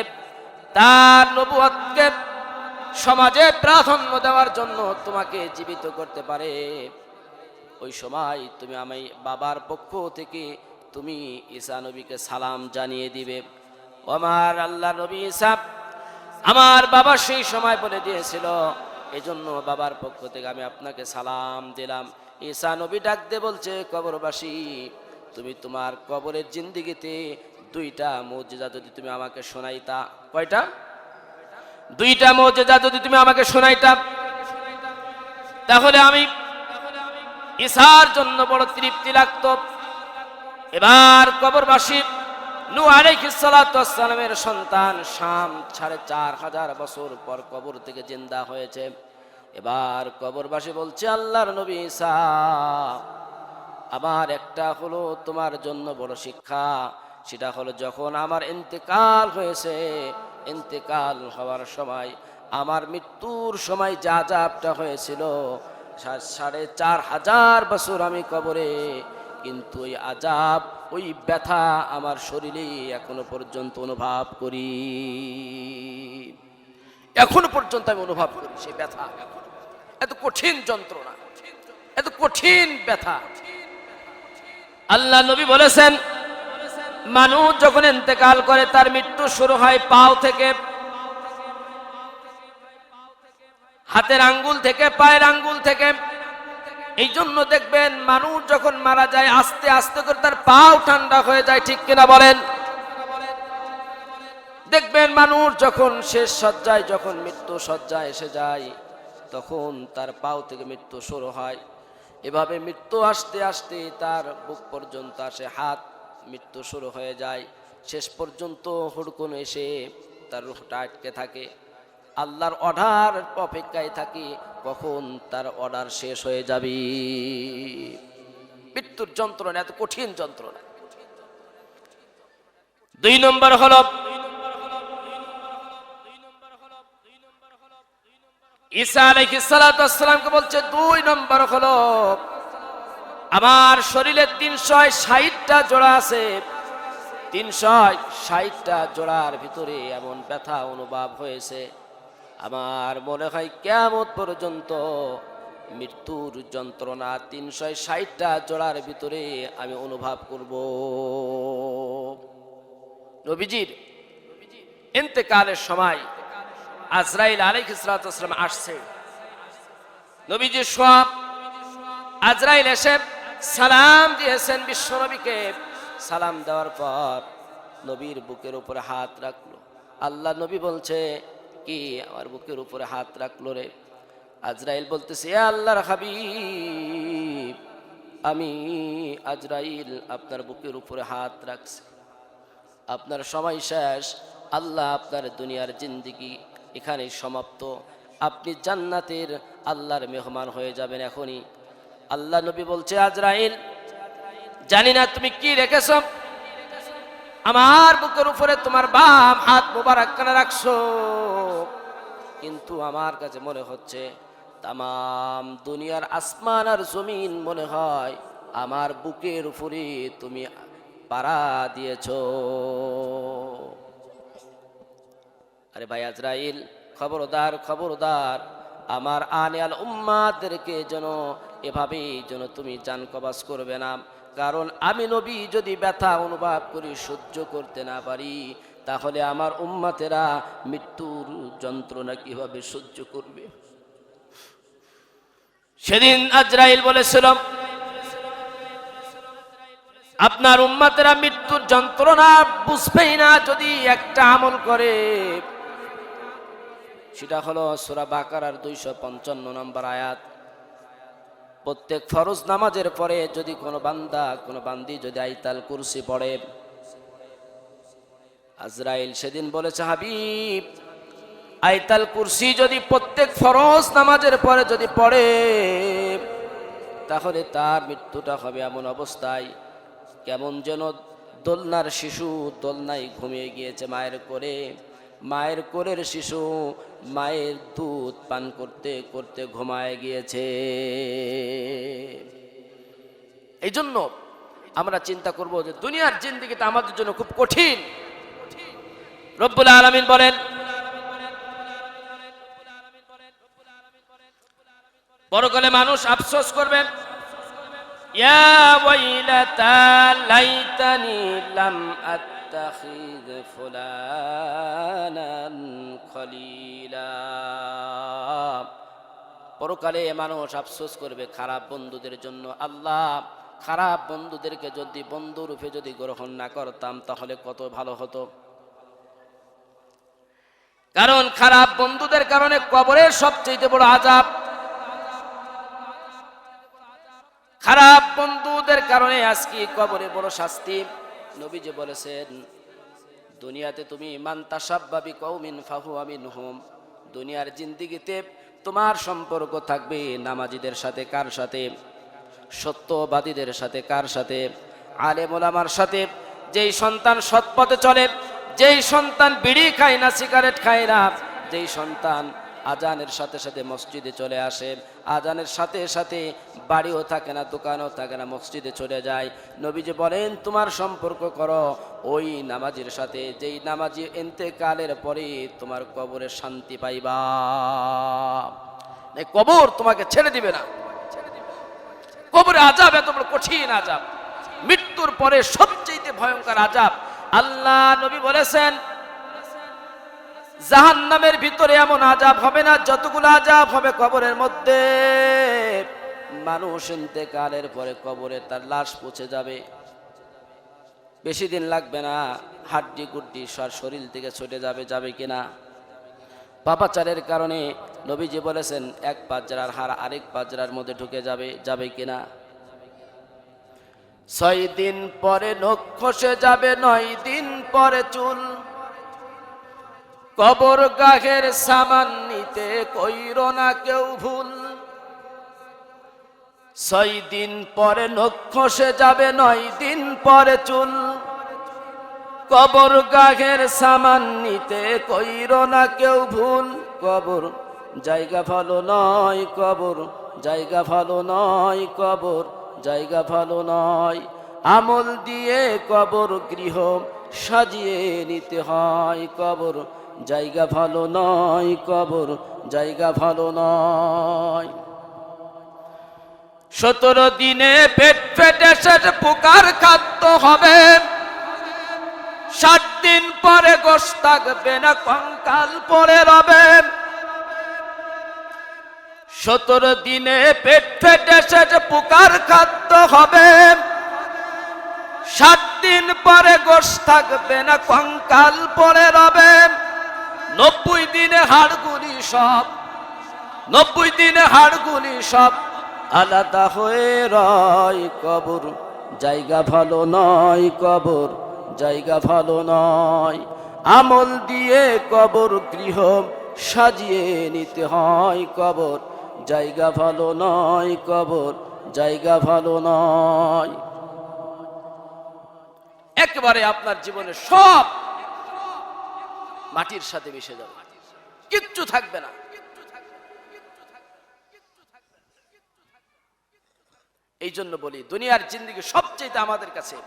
তার নবুয়তকে সমাজে প্রাধান্য দেওয়ার জন্য তোমাকে জীবিত করতে পারে। ওই সময় তুমি আমি বাবার পক্ষ থেকে তুমি ঈসা নবীকে সালাম জানিয়ে দিবে। আমার আল্লাহ নবী ঈসা আমার বাবা সেই সময় বলে দিয়েছিল, এজন্য বাবার পক্ষ থেকে আমি আপনাকে সালাম দিলাম। ঈসা নবী ডাক দিয়ে বলছে, কবরবাসী তুমি তোমার কবরের জিন্দেগিতে 2টা মুজিজা যদি তুমি আমাকে শোনাইতা। কয়টা? 2টা মুজিজা যদি তুমি আমাকে শোনাইতা তাহলে আমি ঈসার জন্য বড় তৃপ্তি লাগতো। এবার কবরবাসী নূহ আলাইহিস সালাতু ওয়াস সালামের সন্তান শাম ৪৫০০ বছর পর কবর থেকে জিন্দা হয়েছে। এবার কবরবাসী বলছে, আল্লাহর নবী ঈসা আমার একটা হলো তোমার জন্য বড় শিক্ষা, সেটা হলো যখন আমার ইন্তেকাল হয়েছে, ইন্তেকাল হওয়ার সময় আমার মৃত্যুর সময় যা আযাবটা হয়েছিল ৪৫০০ বছর আমি কবরে, কিন্তু ওই আযাব ওই ব্যথা আমার শরীরে এখনো পর্যন্ত অনুভব করি, এখনো পর্যন্ত আমি অনুভব করি সেই ব্যথা। এত কঠিন যন্ত্রণা, এত কঠিন ব্যথা। আল্লাহ নবী বলেছেন, মানুষ যখন ইন্তেকাল করে তার মৃত্যু শুরু হয় পাও থেকে, হাতের আঙ্গুল থেকে, পায়ের আঙ্গুল থেকে। এই জন্য দেখবেন মানুষ যখন মারা যায় আস্তে আস্তে করে তার পাও ঠান্ডা হয়ে যায়, ঠিক কিনা বলেন? দেখবেন মানুষ যখন শেষ সজ্জায়, যখন মৃত্যু সজ্জায় এসে যায় তখন তার পাও থেকে মৃত্যু শুরু হয়। এভাবে মৃত্যু আসতে আসতে তার বুক পর্যন্ত আসে, হাত মৃত্যু শুরু হয়ে যায়, শেষ পর্যন্ত হুড়কুন এসে তার রূহটা আটকে থাকে। আল্লাহর অর্ডার অপেক্ষায় থাকি কখন তার অর্ডার শেষ হয়ে যাবে। মৃত্যুর যন্ত্রণা এত কঠিন যন্ত্রণা। 2 নম্বর হলো ঈসা আলাইহিস সালাতু ওয়াস সালামকে বলছে, 2 নম্বর হলো আমার শরীরে 360টা জোড়া আছে, 360টা জোড়ার ভিতরে এমন ব্যথা অনুভব হয়েছে, আমার মনে হয় কিয়ামত পর্যন্ত মৃত্যুর যন্ত্রণা 360টা জোড়ার ভিতরে আমি অনুভব করব। নবীজির ইন্তেকালের সময় আজরাইল আলাইহিস সালাম আসছে। নবীজির সব আজরাইল এসে সালাম দিয়েছেন বিশ্বনবীকে। সালাম দেওয়ার পর নবীর বুকের উপরে হাত রাখলো। আল্লাহ নবী বলছে, কি আমার বুকের উপরে হাত রাখলো রে? আজরাইল বলতেছে, এ আল্লাহর হাবিব, আমি আজরাইল আপনার বুকের উপরে হাত রাখছি। আপনার সময় শেষ। আল্লাহ আপনার দুনিয়ার জিন্দেগি এখানেই সমাপ্ত। আপনি জান্নাতের আল্লাহর মেহমান হয়ে যাবেন এখনই। আল্লাহ নবী বলছে, আজরাইল, জানি না তুমি কি রেখেছ, আমার বুকের উপরে তোমার বাম হাত মোবারক কেন রাখছো, কিন্তু আমার কাছে মনে হচ্ছে তামাম দুনিয়ার আসমান আর জমিন মনে হয় আমার বুকের উপরে তুমি পাড়া দিয়েছো। আরে ভাই আজরাইল, খবরদার খবরদার, আমার আনেয়াল উম্মাদেরকে যেন এভাবেই যেন তুমি জান কবাজ করবে না। কারণ আমি নবী যদি ব্যথা অনুভব করি, সহ্য করতে না পারি, তাহলে আমার উম্মতেরা মৃত্যুর যন্ত্রণা কিভাবে সহ্য করবে? সেদিন আজরাইল বলেছিল, আপনার উম্মতেরা মৃত্যুর যন্ত্রণা বুঝবেই না যদি একটা আমল করে। সেটা হলো সূরা বাকারার 255 নম্বর আয়াত। প্রত্যেক ফরজ নামাজের পরে যদি কোনো বান্দা কোনো বান্দি যদি আয়াতুল কুরসি পড়ে, আজরাইল সেদিন বলেছে, হাবিব, আয়াতুল কুরসি যদি প্রত্যেক ফরজ নামাজের পরে যদি পড়ে, তাহলে তার মৃত্যুটা হবে এমন অবস্থায় কেমন যেন দোলনার শিশু দোলনায় ঘুমিয়ে গিয়েছে মায়ের কোলে। মায়ের কোলের শিশু মায়ের দুধ পান করতে করতে ঘুমায় গিয়েছে। এই জন্য আমরা চিন্তা করব যে দুনিয়ার জিন্দেগিটা আমাদের জন্য খুব কঠিন। রব্বুল আলামিন বলেন, পরকালে মানুষ আফসোস করবে, ইয়া ওয়াইলাতা লাইতানি লাম আত্তাখিয ফুলানান খলিলা। পরকালে মানুষ আফসোস করবে খারাপ বন্ধুদের জন্য। আল্লাহ, খারাপ বন্ধুদেরকে যদি বন্ধুরূপে যদি গ্রহণ না করতাম তাহলে কত ভালো হতো। কারণ খারাপ বন্ধুদের কারণে কবরের সবচেয়ে বড় আযাব। খারাপ বন্ধুদের কারণে আজকে কবরে বড় শাস্তি। নবীজি বলেছেন, দুনিয়াতে তুমি মান তাশাব্বা বিকওমিন ফাহুয়া মিনহুম, দুনিয়ার জিন্দেগিতে তোমার সম্পর্ক থাকবে নামাজীদের সাথে, কার সাথে? সত্যবাদীদের সাথে। কার সাথে? আলেম ওলামার সাথে। যেই সন্তান সৎপথে চলে, যেই সন্তান বিড়ি খায় না, সিগারেট খায় না, যেই সন্তান আজানের সাথে সাথে মসজিদে চলে আসে, আজানের সাথে সাথে বাড়িও থাকে না, দোকানও থাকে না, মসজিদে চলে যায়। নবীজি বলেন, তোমার সম্পর্ক করো ওই নামাজের সাথে, যেই নামাজি ইন্তেকালের পরে তোমার কবরে শান্তি পাইবা। কবর তোমাকে ছেড়ে দিবে না। কবরে আযাব এত বড় কঠিন আযাব, মৃত্যুর পরে সবচেয়ে ভয়ঙ্কর আযাব। আল্লাহ নবী বলেছেন, জাহান্নামের ভিতরে এমন আযাব হবে না যতগুলো আযাব হবে কবরের মধ্যে। মানুষ ইন্তেকালের পরে কবরে তার লাশ পচে যাবে, বেশি দিন লাগবে না, হাড্ডি গুড্ডি সব শরীর থেকে ছুটে যাবে। যাবে কিনা? পাপাচারের কারণে নবীজি বলেছেন, এক পাজরার হাড় আরেক পাজরার মধ্যে ঢুকে যাবে। যাবে কিনা? 6 দিন পরে নখ খসে যাবে, 9 দিন পরে চুল। কবর গাহের সামান নিতে কইরো না কেউ ভুল। 6 দিন পরে নখ খসে যাবে, 9 দিন পরে চুল। কবর গাহের সামান নিতে কইরো না কেউ ভুল। কবর জায়গা ভালো নয়, কবর জায়গা ভালো নয়, কবর জায়গা ভালো নয়। আমল দিয়ে কবর গৃহ সাজিয়ে নিতে হয়। কবর জায়গা ভালো নয়, কবর জায়গা ভালো নয়। 17 দিনে পেট ফেটে শেষ পোকার খাদ্য হবে, 60 দিন পরে গোশ থাকবে না, কঙ্কাল পড়ে রবে। 17 দিনে পেট ফেটে শেষ পোকার খাদ্য হবে, 60 দিন পরে গোশ থাকবে না, কঙ্কাল পড়ে রবে। 90 দিনে হাড়গুলি সব, 90 দিনে হাড়গুলি সব আলাদা হয়ে রয়। কবর জায়গা ভালো নয়, কবর জায়গা ভালো নয়। আমল দিয়ে কবর গৃহ সাজিয়ে নিতে হয়, কবর জায়গা ভালো নয়, কবর জায়গা ভালো নয়। একেবারে আপনার জীবনে সব মাটির সাথে মিশে যাবে, কিচ্ছু থাকবে না। এই জন্য বলি দুনিয়ার জিন্দেগি সবচেয়ে আমাদের কাছে,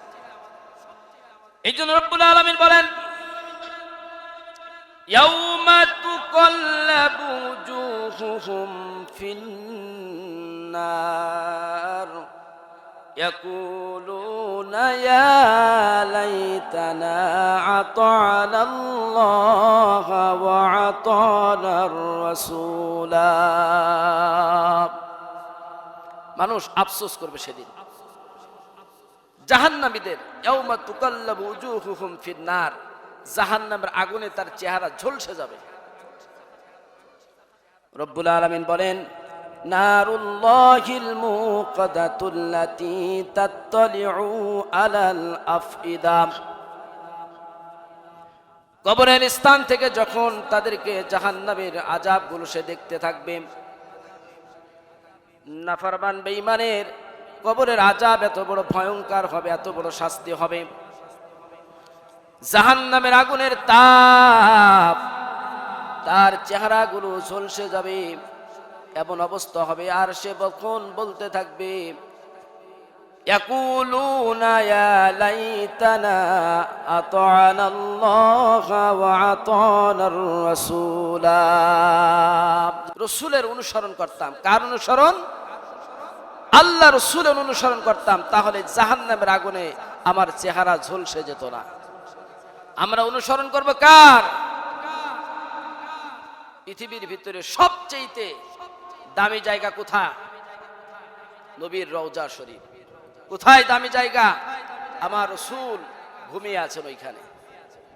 এই জন্য রব্বুল আলামিন বলেন ইয়াউমা তুকাল্লাবু ওজুহুহুম ফিন্নার ইয়াকুলুনা ইয়া লাইতানা আতা'না আল্লাহ ওয়া আতা'নার রাসূলা। মানুষ আফসোস করবে সেদিন জাহান্নামীদের, ইয়াউমা তুকাল্লাবু ওজুহুহুম ফিন্নার, জাহান্নামের আগুনে তার চেহারা ঝলসে যাবে। রব্বুল আলামিন বলেন নারুল্লাহিল মুকাদাতুল্লাতী তাত্তালিউ আলাল আফইদা। কবরের স্থান থেকে যখন তাদেরকে জাহান্নামের আযাবগুলো সে দেখতে থাকবে, নাফরমান বেঈমানের কবরের আযাব এত বড় ভয়ঙ্কর হবে, এত বড় শাস্তি হবে। জাহান্নামের আগুনের তাপ তার চেহারাগুলো ঝলসে যাবে, এমন অবস্থা হবে। আর সে তখন বলতে থাকবে ইয়াকুলুনা ইয়া লাইতানা আতা'না আল্লাহ ওয়া আতা'নার রাসূলা। রাসূলের অনুসরণ করতাম, কার অনুসরণ? আল্লাহ রাসূলের অনুসরণ করতাম, তাহলে জাহান্নামের আগুনে আমার চেহারা ঝলসে যেত না। আমরা অনুসরণ করব কার? পৃথিবীর ভিতরে সবচেয়ে দামি জায়গা কোথায়? নবীর রওজা শরীফ। কোথায় দামি জায়গা? আমার রাসূল ঘুমিয়ে আছেন ওইখানে।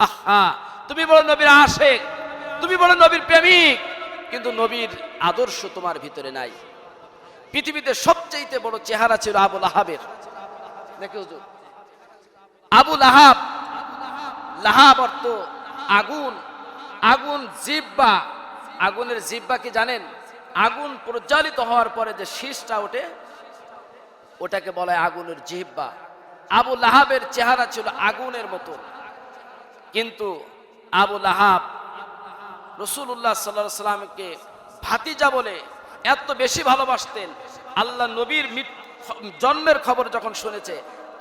আহা, তুমি বলো নবীর আশিক, তুমি বলো নবীর প্রেমিক, কিন্তু নবীর আদর্শ তোমার ভিতরে নাই। পৃথিবীতে সবচেয়ে বড় চেহারা ছিল আবু লাহাবের, নাকি হুজুর? আবু লাহাব, লাহাব অর্থ আগুন, আগুন জিহ্বা। আগুনের জিহ্বা কি জানেন? আগুন প্রজ্বালিত হওয়ার পরে যে শীষটা ওঠে, ওটাকে বলা হয় আগুনের জিহ্বা। আবু লাহাবের চেহারা ছিল আগুনের মতো, কিন্তু আবু লাহাব রাসূলুল্লাহ সাল্লাল্লাহু আলাইহি সাল্লামকে ভাতিজা বলে এত বেশি ভালোবাসতেন। আল্লাহ নবীর জন্মের খবর যখন শুনেছে,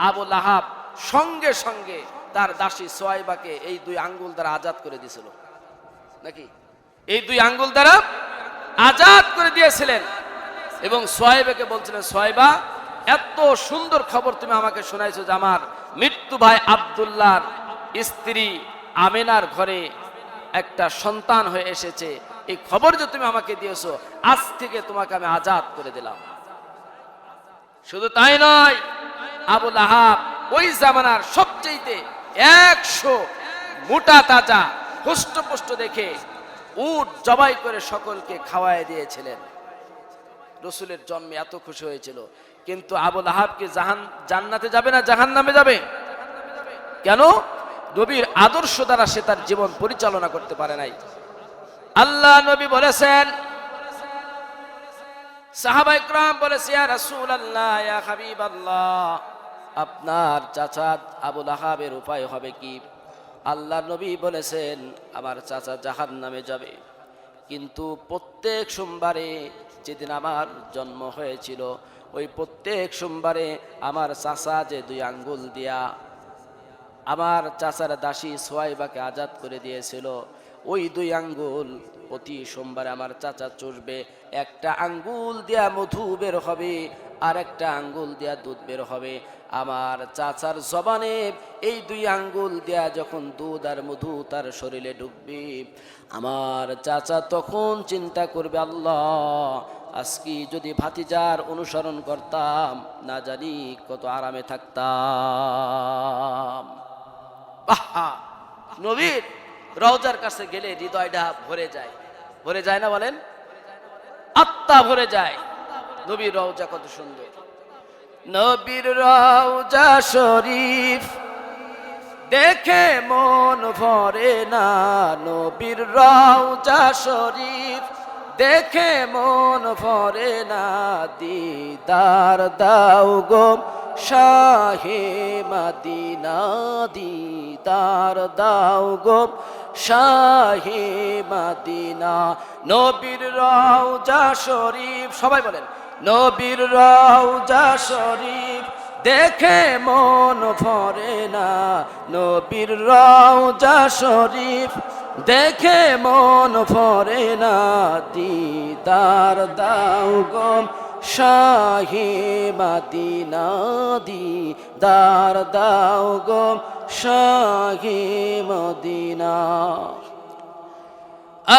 আবু লাহাব সঙ্গে সঙ্গে তার দাসী সোয়াইবাকে এই 2 আঙ্গুল দ্বারা আজাদ করে দিয়েছিল, নাকি? এই 2 আঙ্গুল দ্বারা আজাদ করে দিয়েছিলেন এবং সোয়াইবাকে বলছিলেন, সোয়াইবা, এত সুন্দর খবর তুমি আমাকে শোনাইছো যে আমার মৃত্যু ভাই আব্দুল্লাহর স্ত্রী আমিনার ঘরে একটা সন্তান হয়ে এসেছে, এই খবর যে তুমি আমাকে দিয়েছো, আজ থেকে তোমাকে আমি আজাদ করে দিলাম। শুধু তাই নয়, আবু লাহাব ওই জামানার সবচেয়ে 100 মোটা তাজা হুষ্টপুষ্ট দেখে উট জবাই করে সকলকে খাওয়ায় দিয়েছিলেন। রাসূলের জন্মে এত খুশি হয়েছিল। কিন্তু আবু লাহাব কি জান্নাতে যাবে না জাহান্নামে যাবে? কেন? নবীর আদর্শ দ্বারা সে তার জীবন পরিচালনা করতে পারে নাই। আল্লাহ নবী বলেছেন, সাহাবায়ে কেরাম বলেছে, ইয়া রাসূলুল্লাহ, ইয়া হাবিবাল্লাহ, আপনার চাচা আবু লাহাবের উপায় হবে কি? আল্লাহ নবী বলেছেন, আমার চাচা জাহান্নামে যাবে, কিন্তু প্রত্যেক সোমবারে যেদিন আমার জন্ম হয়েছিল, ওই প্রত্যেক সোমবারে আমার চাচা যে 2 আঙ্গুল দিয়া আমার চাচার দাসী সোয়াইবাকে আজাদ করে দিয়েছিল, ওই 2 আঙ্গুল প্রতি সোমবারে আমার চাচা চুষবে, একটা আঙ্গুল দিয়া মধু বের হবে, আর একটা আঙ্গুল দিয়া দুধ বের হবে। আমার চাচার জবানে এই 2 আঙ্গুল দিয়া যখন দুধ আর মধু তার শরীরে ঢুকবে, আমার চাচা তখন চিন্তা করবে, আল্লাহ আজকে যদি ভাতিজার অনুসরণ করতাম না জানি কত আরামে থাকতাম। বাহা, নবীর রওজার কাছে গেলে হৃদয়টা ভরে যায়। ভরে যায় না বলেন? আত্মা ভরে যায়। নবীর রওজা কত সুন্দর। নবীর রওজা শরীফ দেখে মন ভরে না, নবীর রওজা শরীফ দেখে মন ভরে না, দিদার দাও গো শাহে মদিনা, দিদার দাও গো শাহে মদিনা। নবীর রওজা শরীফ, সবাই বলেন, নবীর রওজা শরীফ দেখে মন ভরে না, নবীর রওজা শরীফ দেখে মন ভরে না, দিদার দাও গো শাহে মদিনা, দিদার দাও গো শাহে মদিনা।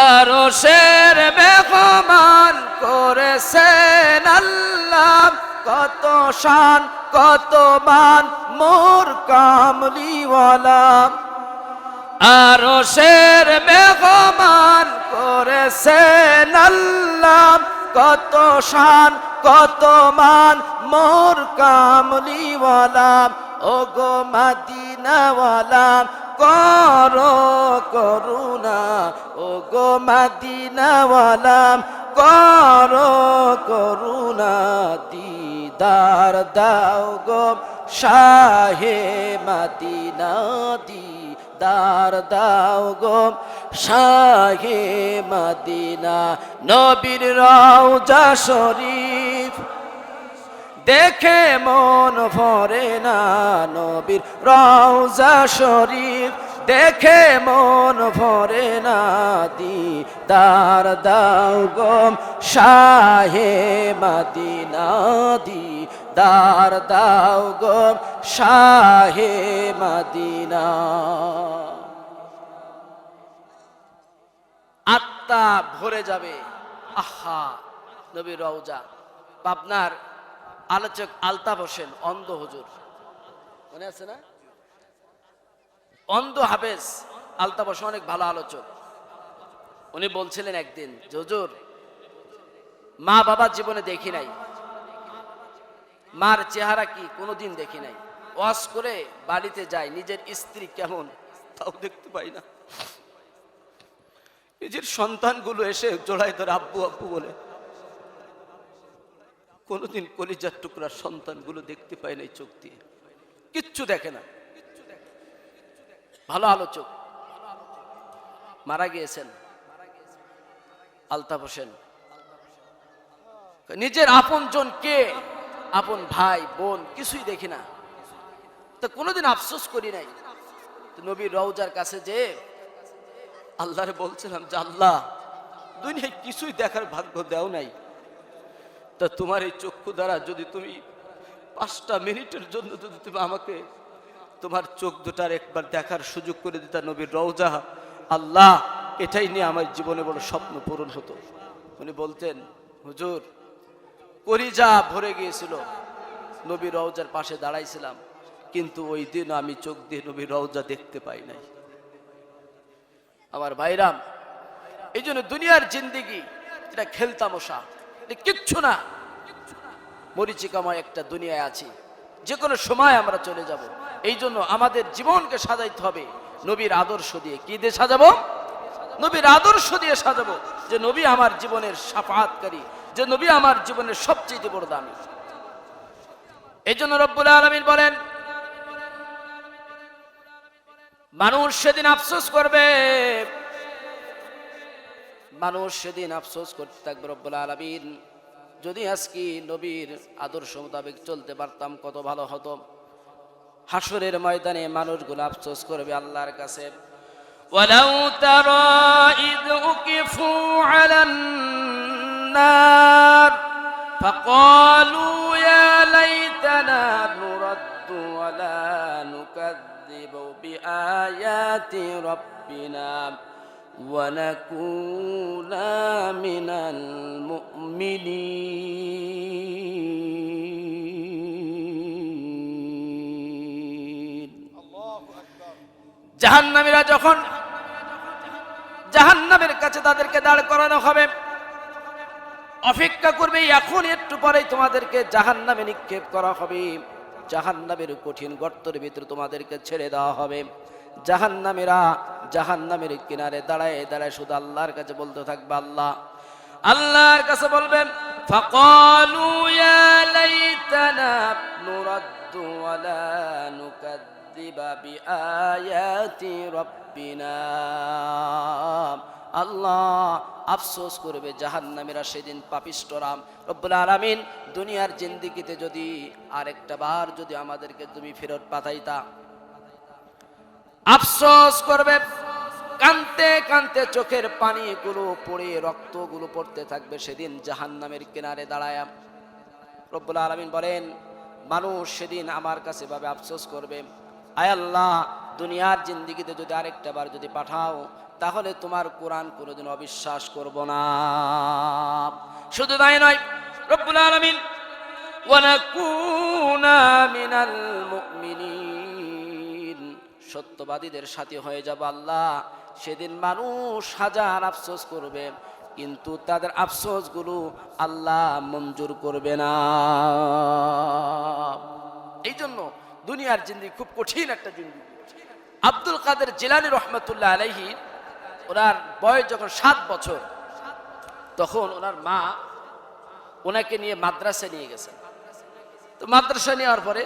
আরশের মেহমান করেছেন আল্লাহ, কত শান কত মান মোর কামলিওয়ালা। আরশের মেহমান করেছেন আল্লাহ, কত শান কত মান মোর কামলিওয়ালা। ও গো মদিনাওয়ালা করো করুণা, ও গো মদিনাওয়ালা করো করুণা, দিদার দাও গো শাহে মদিনা, দিদার দাও গো শাহে মদিনা। নবীর রওজা শরীফ দেখে মন ভরে না, নবীর রওজা শরীফ দেখে মন ভরে না, দিদার দাও গো শাহে মদিনা, দিদার দাও গো শাহে মদিনা। আত্মা ভরে যাবে। আহা, নবীর রওজা। পাবনার আলোচক আলতাফ হোসেন, অন্ধ হুজুর, মনে আছে না? অন্ধ হাফেজ আলতাফ হোসেন অনেক ভালো আলোচক। উনি বলছিলেন একদিন, হুজুর মা বাবা জীবনে দেখি নাই, মার চেহারা কি কোনোদিন দেখি নাই, ওয়াজ করে বাড়িতে যাই, নিজের স্ত্রী কেমন তাও দেখতে পাই না, নিজের সন্তানগুলো এসে জোড়ায় ধরে আব্বু আব্বু বলে, কোনোদিন কলিজার টুকরা সন্তানগুলো দেখতে পাই না, চোখ দিয়ে কিচ্ছু দেখে না। ভালো আলোচক, মারা গিয়েছেন আলতাফ হোসেন। নিজের আপন জন কে, আপন ভাই বোন কিছুই দেখি না, তা কোনোদিন আফসোস করি নাই। নবীর রওজার কাছে যে আল্লাহরে বলছিলাম যে আল্লাহ দুনিয়ায় কিছুই দেখার ভাগ্য দাও নাই, তা তোমার এই চক্ষু দ্বারা যদি তুমি 5টা মিনিটের জন্য যদি তুমি আমাকে তোমার চোখ দুটার একবার দেখার সুযোগ করে দিতা নবীর রওজা, আল্লাহ এটাই নিয়ে আমার জীবনে বড় স্বপ্ন পূরণ হতো। উনি বলতেন, হুজুর কলিজা ভরে গিয়েছিল, নবীর রওজার পাশে দাঁড়াইছিলাম, কিন্তু ওই দিন আমি চোখ দিয়ে নবীর রওজা দেখতে পাই নাই। আমার ভাইরাম, এই জন্য দুনিয়ার জিন্দেগি এটা খেলতামশা, কিচ্ছু না, মরিচিকাময় একটা দুনিয়ায় আছি, যে কোনো সময় আমরা চলে যাব। এই জন্য আমাদের জীবনকে সাজাইতে হবে নবীর আদর্শ দিয়ে। কি দিয়ে সাজাবো? নবীর আদর্শ দিয়ে সাজাবো, যে নবী আমার জীবনের শাফাআতকারী, যে নবী আমার জীবনের সবচেয়ে বড় দামি। এই জন্য রব্বুল আলামিন বলেন, মানুষ সেদিন আফসোস করবে, মানুষ সেদিন আফসোস করতে থাকবে রব্বুল আলামিন, যদি আজকে নবীর আদর্শ মোতাবেক চলতে পারতাম কত ভালো হতো। হাসরের ময়দানে মানুষগুলো আফসোস করবে আল্লাহর কাছে, ওয়ালাউ তারা ইয উকিফু আলান নার ফাকালু ইয়া আয়াতি রাব্বিনা ওয়া নাকুনা মিনাল মুমিনিন। জাহান্নামীরা যখন জাহান্নামের কাছে তাদেরকে দাঁড় করানো হবে, অপেক্ষা করবে এখন একটু পরেই তোমাদেরকে জাহান্নামে নিক্ষেপ করা হবে, জাহান্নামের কঠিন গর্তের ভিতরে তোমাদেরকে ছেড়ে দেওয়া হবে। জাহান্নামীরা জাহান্নামের কিনারে দাঁড়ায় দাঁড়ায় শুধু আল্লাহর কাছে বলতে থাকবে, আল্লাহ, আল্লাহর কাছে বলবেন, ফাকালু ইয়া লাইতানা নুরাদ্দু ওয়ালা নুকাযযিবা বিআয়াতি রাব্বিনা। আল্লাহ আফসোস করবে জাহান্নামীরা সেদিন, পাপিষ্ঠরা, রব্বুল আলামিন দুনিয়ার জিন্দেগিতে যদি আরেকটা বার যদি আমাদেরকে তুমি ফেরত পাঠাইতা। আফসোস করবে, কানতে কানতে চোখের পানিগুলো পড়ে রক্তগুলো পড়তে থাকবে সেদিন জাহান্নামের কিনারে দাঁড়ায়। রব্বুল আলামিন বলেন, মানুষ সেদিন আমার কাছে ভাবে আফসোস করবে, আয় আল্লাহ দুনিয়ার জিন্দেগিতে যদি আরেকটা বার যদি পাঠাও তাহলে তোমার কোরআন কোনোদিন অবিশ্বাস করব না। শুধু তাই নয়, রব্বুল আলামিন ওয়া নাকুনা মিনাল মুমিনিন, সত্যবাদীদের সাথে হয়ে যাব আল্লাহ। সেদিন মানুষ হাজার আফসোস করবে, কিন্তু তাদের আফসোসগুলো আল্লাহ মঞ্জুর করবে না। এই জন্য দুনিয়ার জিন্দেগি খুব কঠিন একটা জিন্দেগি। আব্দুল কাদের জিলানী রহমতুল্লাহ আলাইহি, ওনার বয়স যখন 7 বছর, তখন ওনার মা ওনাকে নিয়ে মাদ্রাসায় নিয়ে গেছেন। তো মাদ্রাসায় নেওয়ার পরে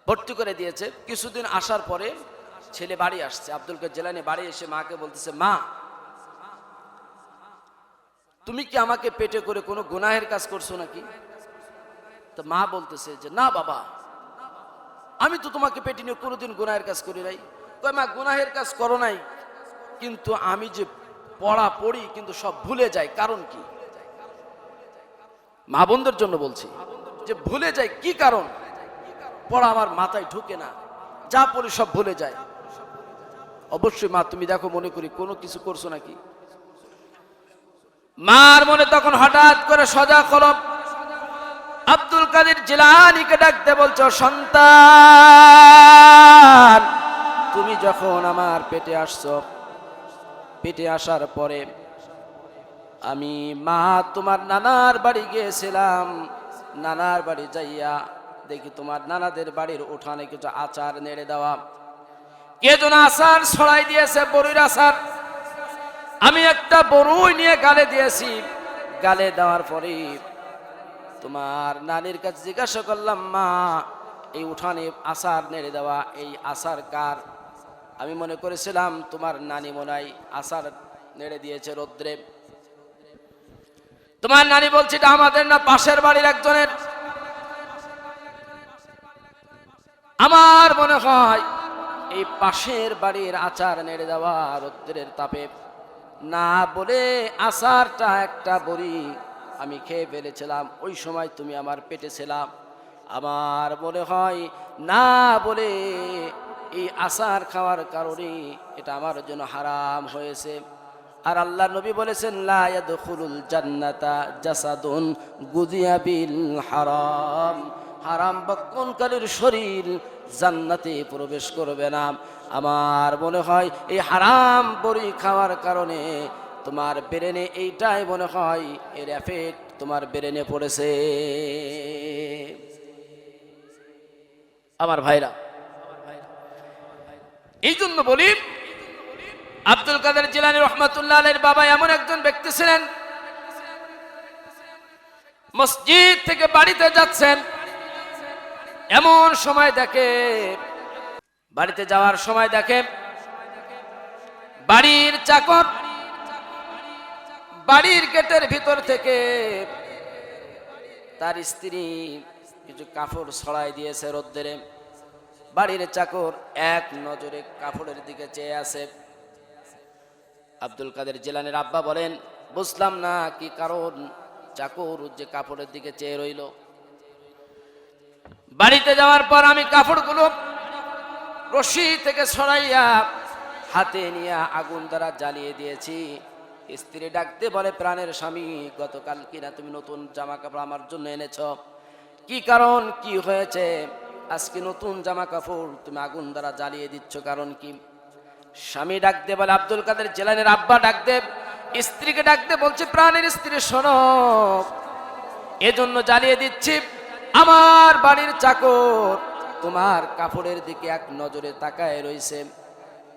ভর্তি করে দিয়েছে। কিছুদিন আসার পরে ছেলে বাড়ি আসছে, আব্দুল কাদের জিলানী বাড়ি এসে মাকে বলতেছে, মা তুমি কি আমাকে পেটে করে কোনো গুনাহের কাজ করছো নাকি? তো মা বলতেছে যে না বাবা, আমি তো তোমাকে পেটে নিয়ে কোনোদিন গুনাহের কাজ করি নাই। কয় মা, গুনাহের কাজ করো নাই, কিন্তু আমি যে পড়ি কিন্তু সব ভুলে যাই, কারণ কি? মা বোনদের জন্য বলছি যে ভুলে যাই, কি কারণ? পড়া আমার মাথায় ঢুকে না, যা পড়ি সব ভুলে যায়। অবশ্যই মা, তুমি দেখো মনে করি কোনো কিছু করছো নাকি? মার মনে তখন হঠাৎ করে সজাগ হলো, আব্দুল কাদের জিলানীকে ডাকতে বলছো, সন্তান তুমি যখন আমার পেটে আসছো, পেটে আসার পরে আমি মা তোমার নানার বাড়ি গিয়েছিলাম। নানার বাড়ি যাইয়া দেখি তোমার নানাদের বাড়ির উঠানে কিছু আচার নেড়ে দেওয়া, কে যেন আচার ছড়াই দিয়েছে, বড়ির আচার। আমি একটা বড়ই নিয়ে গালে দিয়েছি। গালে দেওয়ার পরে তোমার নানির কাছে জিজ্ঞাসা করলাম, মা এই উঠানে আচার নেড়ে দেওয়া, এই আচার কার? আমি মনে করেছিলাম তোমার নানি মনে হয় আচার নেড়ে দিয়েছে রৌদ্রে। তোমার নানি বলছে এটা আমাদের না, পাশের বাড়ির একজনের। আমার মনে হয় এই পাশের বাড়ির আচার নেড়ে দেওয়া রৌদ্রের তাপে না বলে আচারটা একটা বড়ি আমি খেয়ে ফেলেছিলাম। ওই সময় তুমি আমার পেটে ছিলাম। আমার মনে হয় না বলে এই আচার খাওয়ার কারণে এটা আমার জন্য হারাম হয়েছে। আর আল্লাহ নবী বলেছেন, লা ইয়াদখুলুল জান্নাতা জাসাদুন গুযিয়া বিল হারাম, হারাম ভক্ষণকারীর শরীর জান্নাতে প্রবেশ করবে না। আমার মনে হয় এই হারাম বড়ি খাওয়ার কারণে তোমার ব্রেনে এইটাই মনে হয় এর এফেক্ট তোমার ব্রেনে পড়েছে। আমার ভাইরা, এই জন্য বলি আব্দুল কাদের জিলানী রহমাতুল্লাহ আলাইহির বাবা এমন একজন ব্যক্তি ছিলেন, মসজিদ থেকে বাড়িতে যাচ্ছেন, এমন সময় দেখে, বাড়িতে যাওয়ার সময় দেখে বাড়ির চাকর বাড়ির গেটের ভিতর থেকে তার স্ত্রী কিছু কাপড় ছড়াই দিয়েছে রোদ্দুরে। বাড়ির চাকর এক নজরে কাপড়ের দিকে চেয়ে আছে। আব্দুল কাদের জিলানীর আব্বা বলেন, বুঝলাম না কি কারণ চাকর যে কাপড়ের দিকে চেয়ে রইল। বাড়িতে যাওয়ার পর আমি কাপড়গুলো রশি থেকে ছড়াইয়া হাতে নিয়ে আগুন দ্বারা জ্বালিয়ে দিয়েছি। স্ত্রী ডাকতে বলে, প্রাণের স্বামী, গতকাল কিনা তুমি নতুন জামা কাপড় আমার জন্য এনেছ, কি কারণ, কি হয়েছে? আজকে নতুন জামা কাপড় তুমি আগুন দ্বারা জ্বালিয়ে দিচ্ছ, কারণ কি? স্বামী ডাকতে বলে, আব্দুল কাদের জিলানীর আব্বা ডাকতে স্ত্রীকে ডাকতে বলছে, প্রাণের স্ত্রী শোনো, এজন্য জ্বালিয়ে দিচ্ছি, আমার বাড়ির চাকর তোমার কাপড়ের দিকে এক নজরে তাকায় রইছে,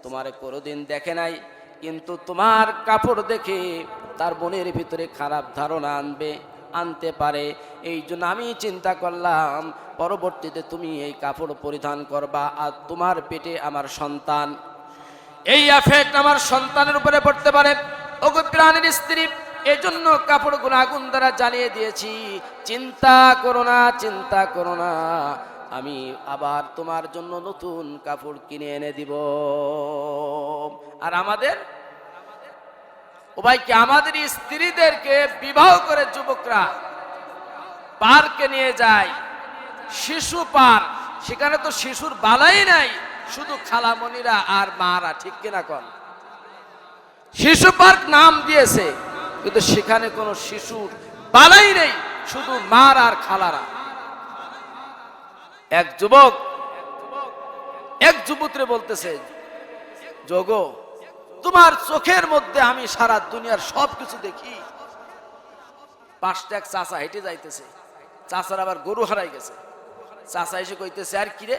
তোমারে কোনোদিন দেখে নাই, কিন্তু তোমার কাপড় দেখে তার মনের ভিতরে খারাপ ধারণা আনতে পারে, এই জন্য আমি চিন্তা করলাম পরবর্তীতে তুমি এই কাপড় পরিধান করবা, আর তোমার পেটে আমার সন্তান, এই এফেক্ট আমার সন্তানের উপরে পড়তে পারে। ওগো প্রাণের স্ত্রী, এজন্য কাপড়গুলো আগুন দ্বারা জ্বালিয়ে দিয়েছি, চিন্তা করো না, চিন্তা করো না, আমি আবার তোমার জন্য নতুন কাপড় কিনে এনে দিব। আর আমাদের ও ভাই কি, আমাদের স্ত্রীদেরকে বিবাহ করে যুবকরা পার্কে নিয়ে যায়, শিশু পার্ক, সেখানে তো শিশুর বালাই নাই, শুধু খালামণিরা আর মারা, ঠিক কিনা কন? শিশু পার্ক নাম দিয়েছে, কিন্তু সেখানে কোনো শিশুর বালাই নেই, শুধু মার আর খালারা। এক যুবক এক যুবতীরে বলতেছে, যোগো, তোমার চোখের মধ্যে আমি সারা দুনিয়ার সব কিছু দেখি। পাঁচটা এক চাচা হেঁটে যাইতেছে, চাচার আবার গরু হারাই গেছে, চাচা এসে কইতেছে, আর কিরে,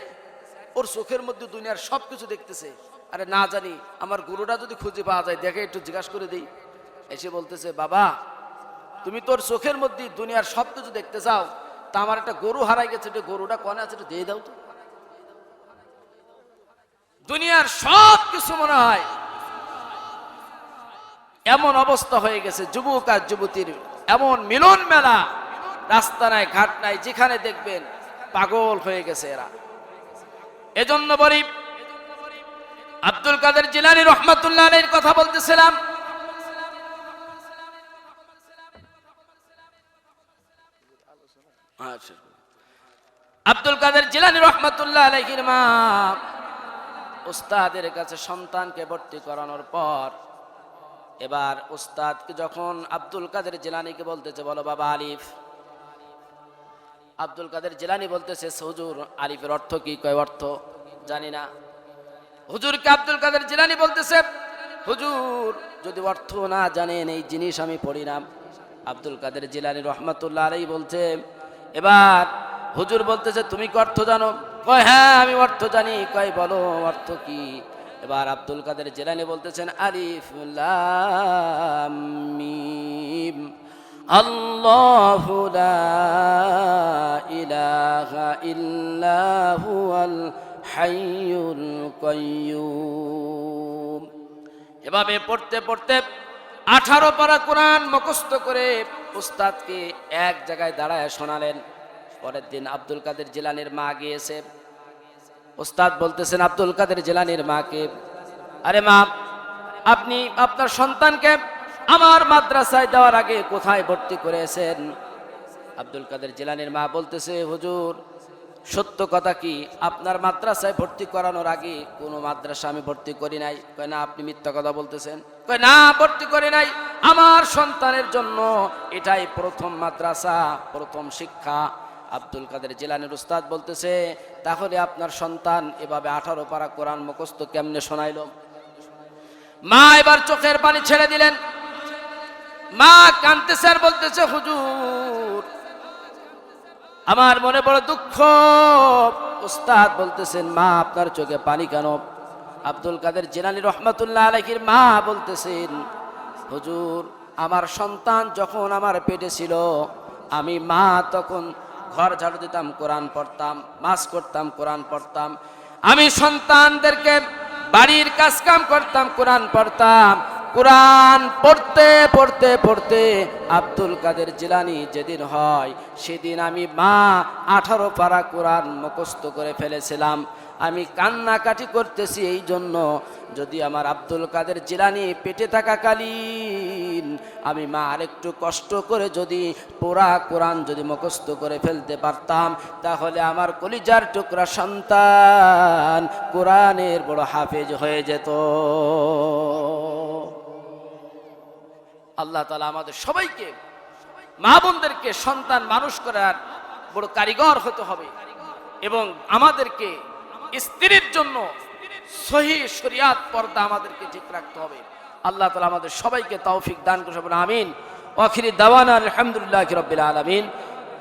ওর চোখের মধ্যে দুনিয়ার সব কিছু দেখতেছে। আরে না জানি, আমার গরুটা যদি খুঁজে পাওয়া যায়, দেখে একটু জিজ্ঞাসা করে দিই। এসে বলতেছে, বাবা, তুমি তোর চোখের মধ্যে দুনিয়ার সব কিছু দেখতে চাও, তা আমার একটা গরু হারাই গেছে, গরুটা কনে আছে, দিয়ে দাও তো। দুনিয়ার সব কিছু মনে হয় এমন অবস্থা হয়ে গেছে, যুবক আর যুবতীর এমন মিলন মেলা, রাস্তা নাই, ঘাট নাই, যেখানে দেখবেন পাগল হয়ে গেছে এরা। এজন্য বলি, আব্দুল কাদের জিলানী রহমাতুল্লাহ আলাইহির কথা বলতেছিলাম। আব্দুল কাদের জিলানী রহমাতুল্লাহ আলাইহির মা উস্তাদের কাছে সন্তানকে ভর্তি করানোর পর, এবার উস্তাদকে যখন আব্দুল কাদের জিলানীকে বলতেছে, বলো বাবা আলিফ। আব্দুল কাদের জিলানী বলতেছে, হুজুর আলিফের অর্থ কি? কয় অর্থ জানি না। হুজুরকে আব্দুল কাদের জিলানী বলতেছে, হুজুর যদি অর্থ না জানেন, এই জিনিস আমি পড়ি না। আব্দুল কাদের জিলানী রহমাতুল্লাহ আলাইহি বলছে, এবার হুজুর বলতেছে, তুমি কি অর্থ জানো? কয় হ্যাঁ আমি অর্থ জানি। কয় বলো অর্থ কি? এবার আব্দুল কাদের জিলানী বলতেছেন, আলিফ লাম মিম আল্লাহু লা ইলাহা ইল্লা হুয়াল হাইয়ুল কাইয়্যুম। এভাবে পড়তে পড়তে 18 পারা কোরআন মুখস্থ করে উস্তাদকে এক জায়গায় দাঁড়ায় শোনালেন। পরের দিন আব্দুল কাদের জিলানীর মা গিয়েছে। উস্তাদ বলতেছেন আব্দুল কাদের জিলানীর মাকে, আরে মা, আপনি আপনার সন্তানকে আমার মাদ্রাসায় দেওয়ার আগে কোথায় ভর্তি করেছেন? আব্দুল কাদের জিলানীর মা বলতেছে, হুজুর সত্য কথা কি, আপনার মাদ্রাসায় ভর্তি করানোর আগে কোনো মাদ্রাসা আমি ভর্তি করি নাই। কয় না, আপনি মিথ্যা কথা বলতেছেন। কয় না, ভর্তি করি নাই, আমার সন্তানের জন্য এটাই প্রথম মাদ্রাসা, প্রথম শিক্ষা। আব্দুল কাদের জিলানীর উস্তাদ বলতেছে, তাহলে আপনার সন্তান এভাবে 18 পারা কোরআন মুখস্থ কেমনে শোনাইল? মা এবার চোখের পানি ছেড়ে দিলেন। মা কাঁদতেছে আর বলতেছে, হুজুর আমার মনে বড় দুঃখ। উস্তাদ বলতেছেন, মা আপনার চোখে পানি কেন? আব্দুল কাদের জিলানী রহমাতুল্লাহ আলাইহির মা বলতেছেন, হুজুর আমার সন্তান যখন আমার পেটে ছিল, আমি মা তখন ঘর ঝাড়ু দিতাম, কোরআন পড়তাম, মাস করতাম, কোরআন পড়তাম। আমি সন্তানদেরকে বাড়ির কাজ কাম করতাম, কোরআন পড়তাম। কোরআন পড়তে পড়তে পড়তে আব্দুল কাদের জিলানী যেদিন হয়, সেদিন আমি মা 18 পারা কোরআন মুখস্থ করে ফেলেছিলাম। আমি কান্নাকাটি করতেছি এই জন্য, যদি আমার আব্দুল কাদের জিলানী পেটে থাকাকালীন আমি মা আরেকটু কষ্ট করে যদি পুরা কোরআন যদি মুখস্থ করে ফেলতে পারতাম, তাহলে আমার কলিজার টুকরা সন্তান কোরআনের বড় হাফেজ হয়ে যেত। আল্লাহ তাআলা আমাদের সবাইকে, মা বোনদেরকে সন্তান মানুষ করার বড় কারিগর হতে হবে, এবং আমাদেরকে স্ত্রীর জন্য সহিহ শরিয়াত পর্দা আমাদেরকে ঠিক রাখতে হবে। আল্লাহ তাআলা আমাদের সবাইকে তৌফিক দান করুন, আমিন। ওয়া আখিরি দাওয়ানা আলহামদুলিল্লাহি রাব্বিল আলামিন।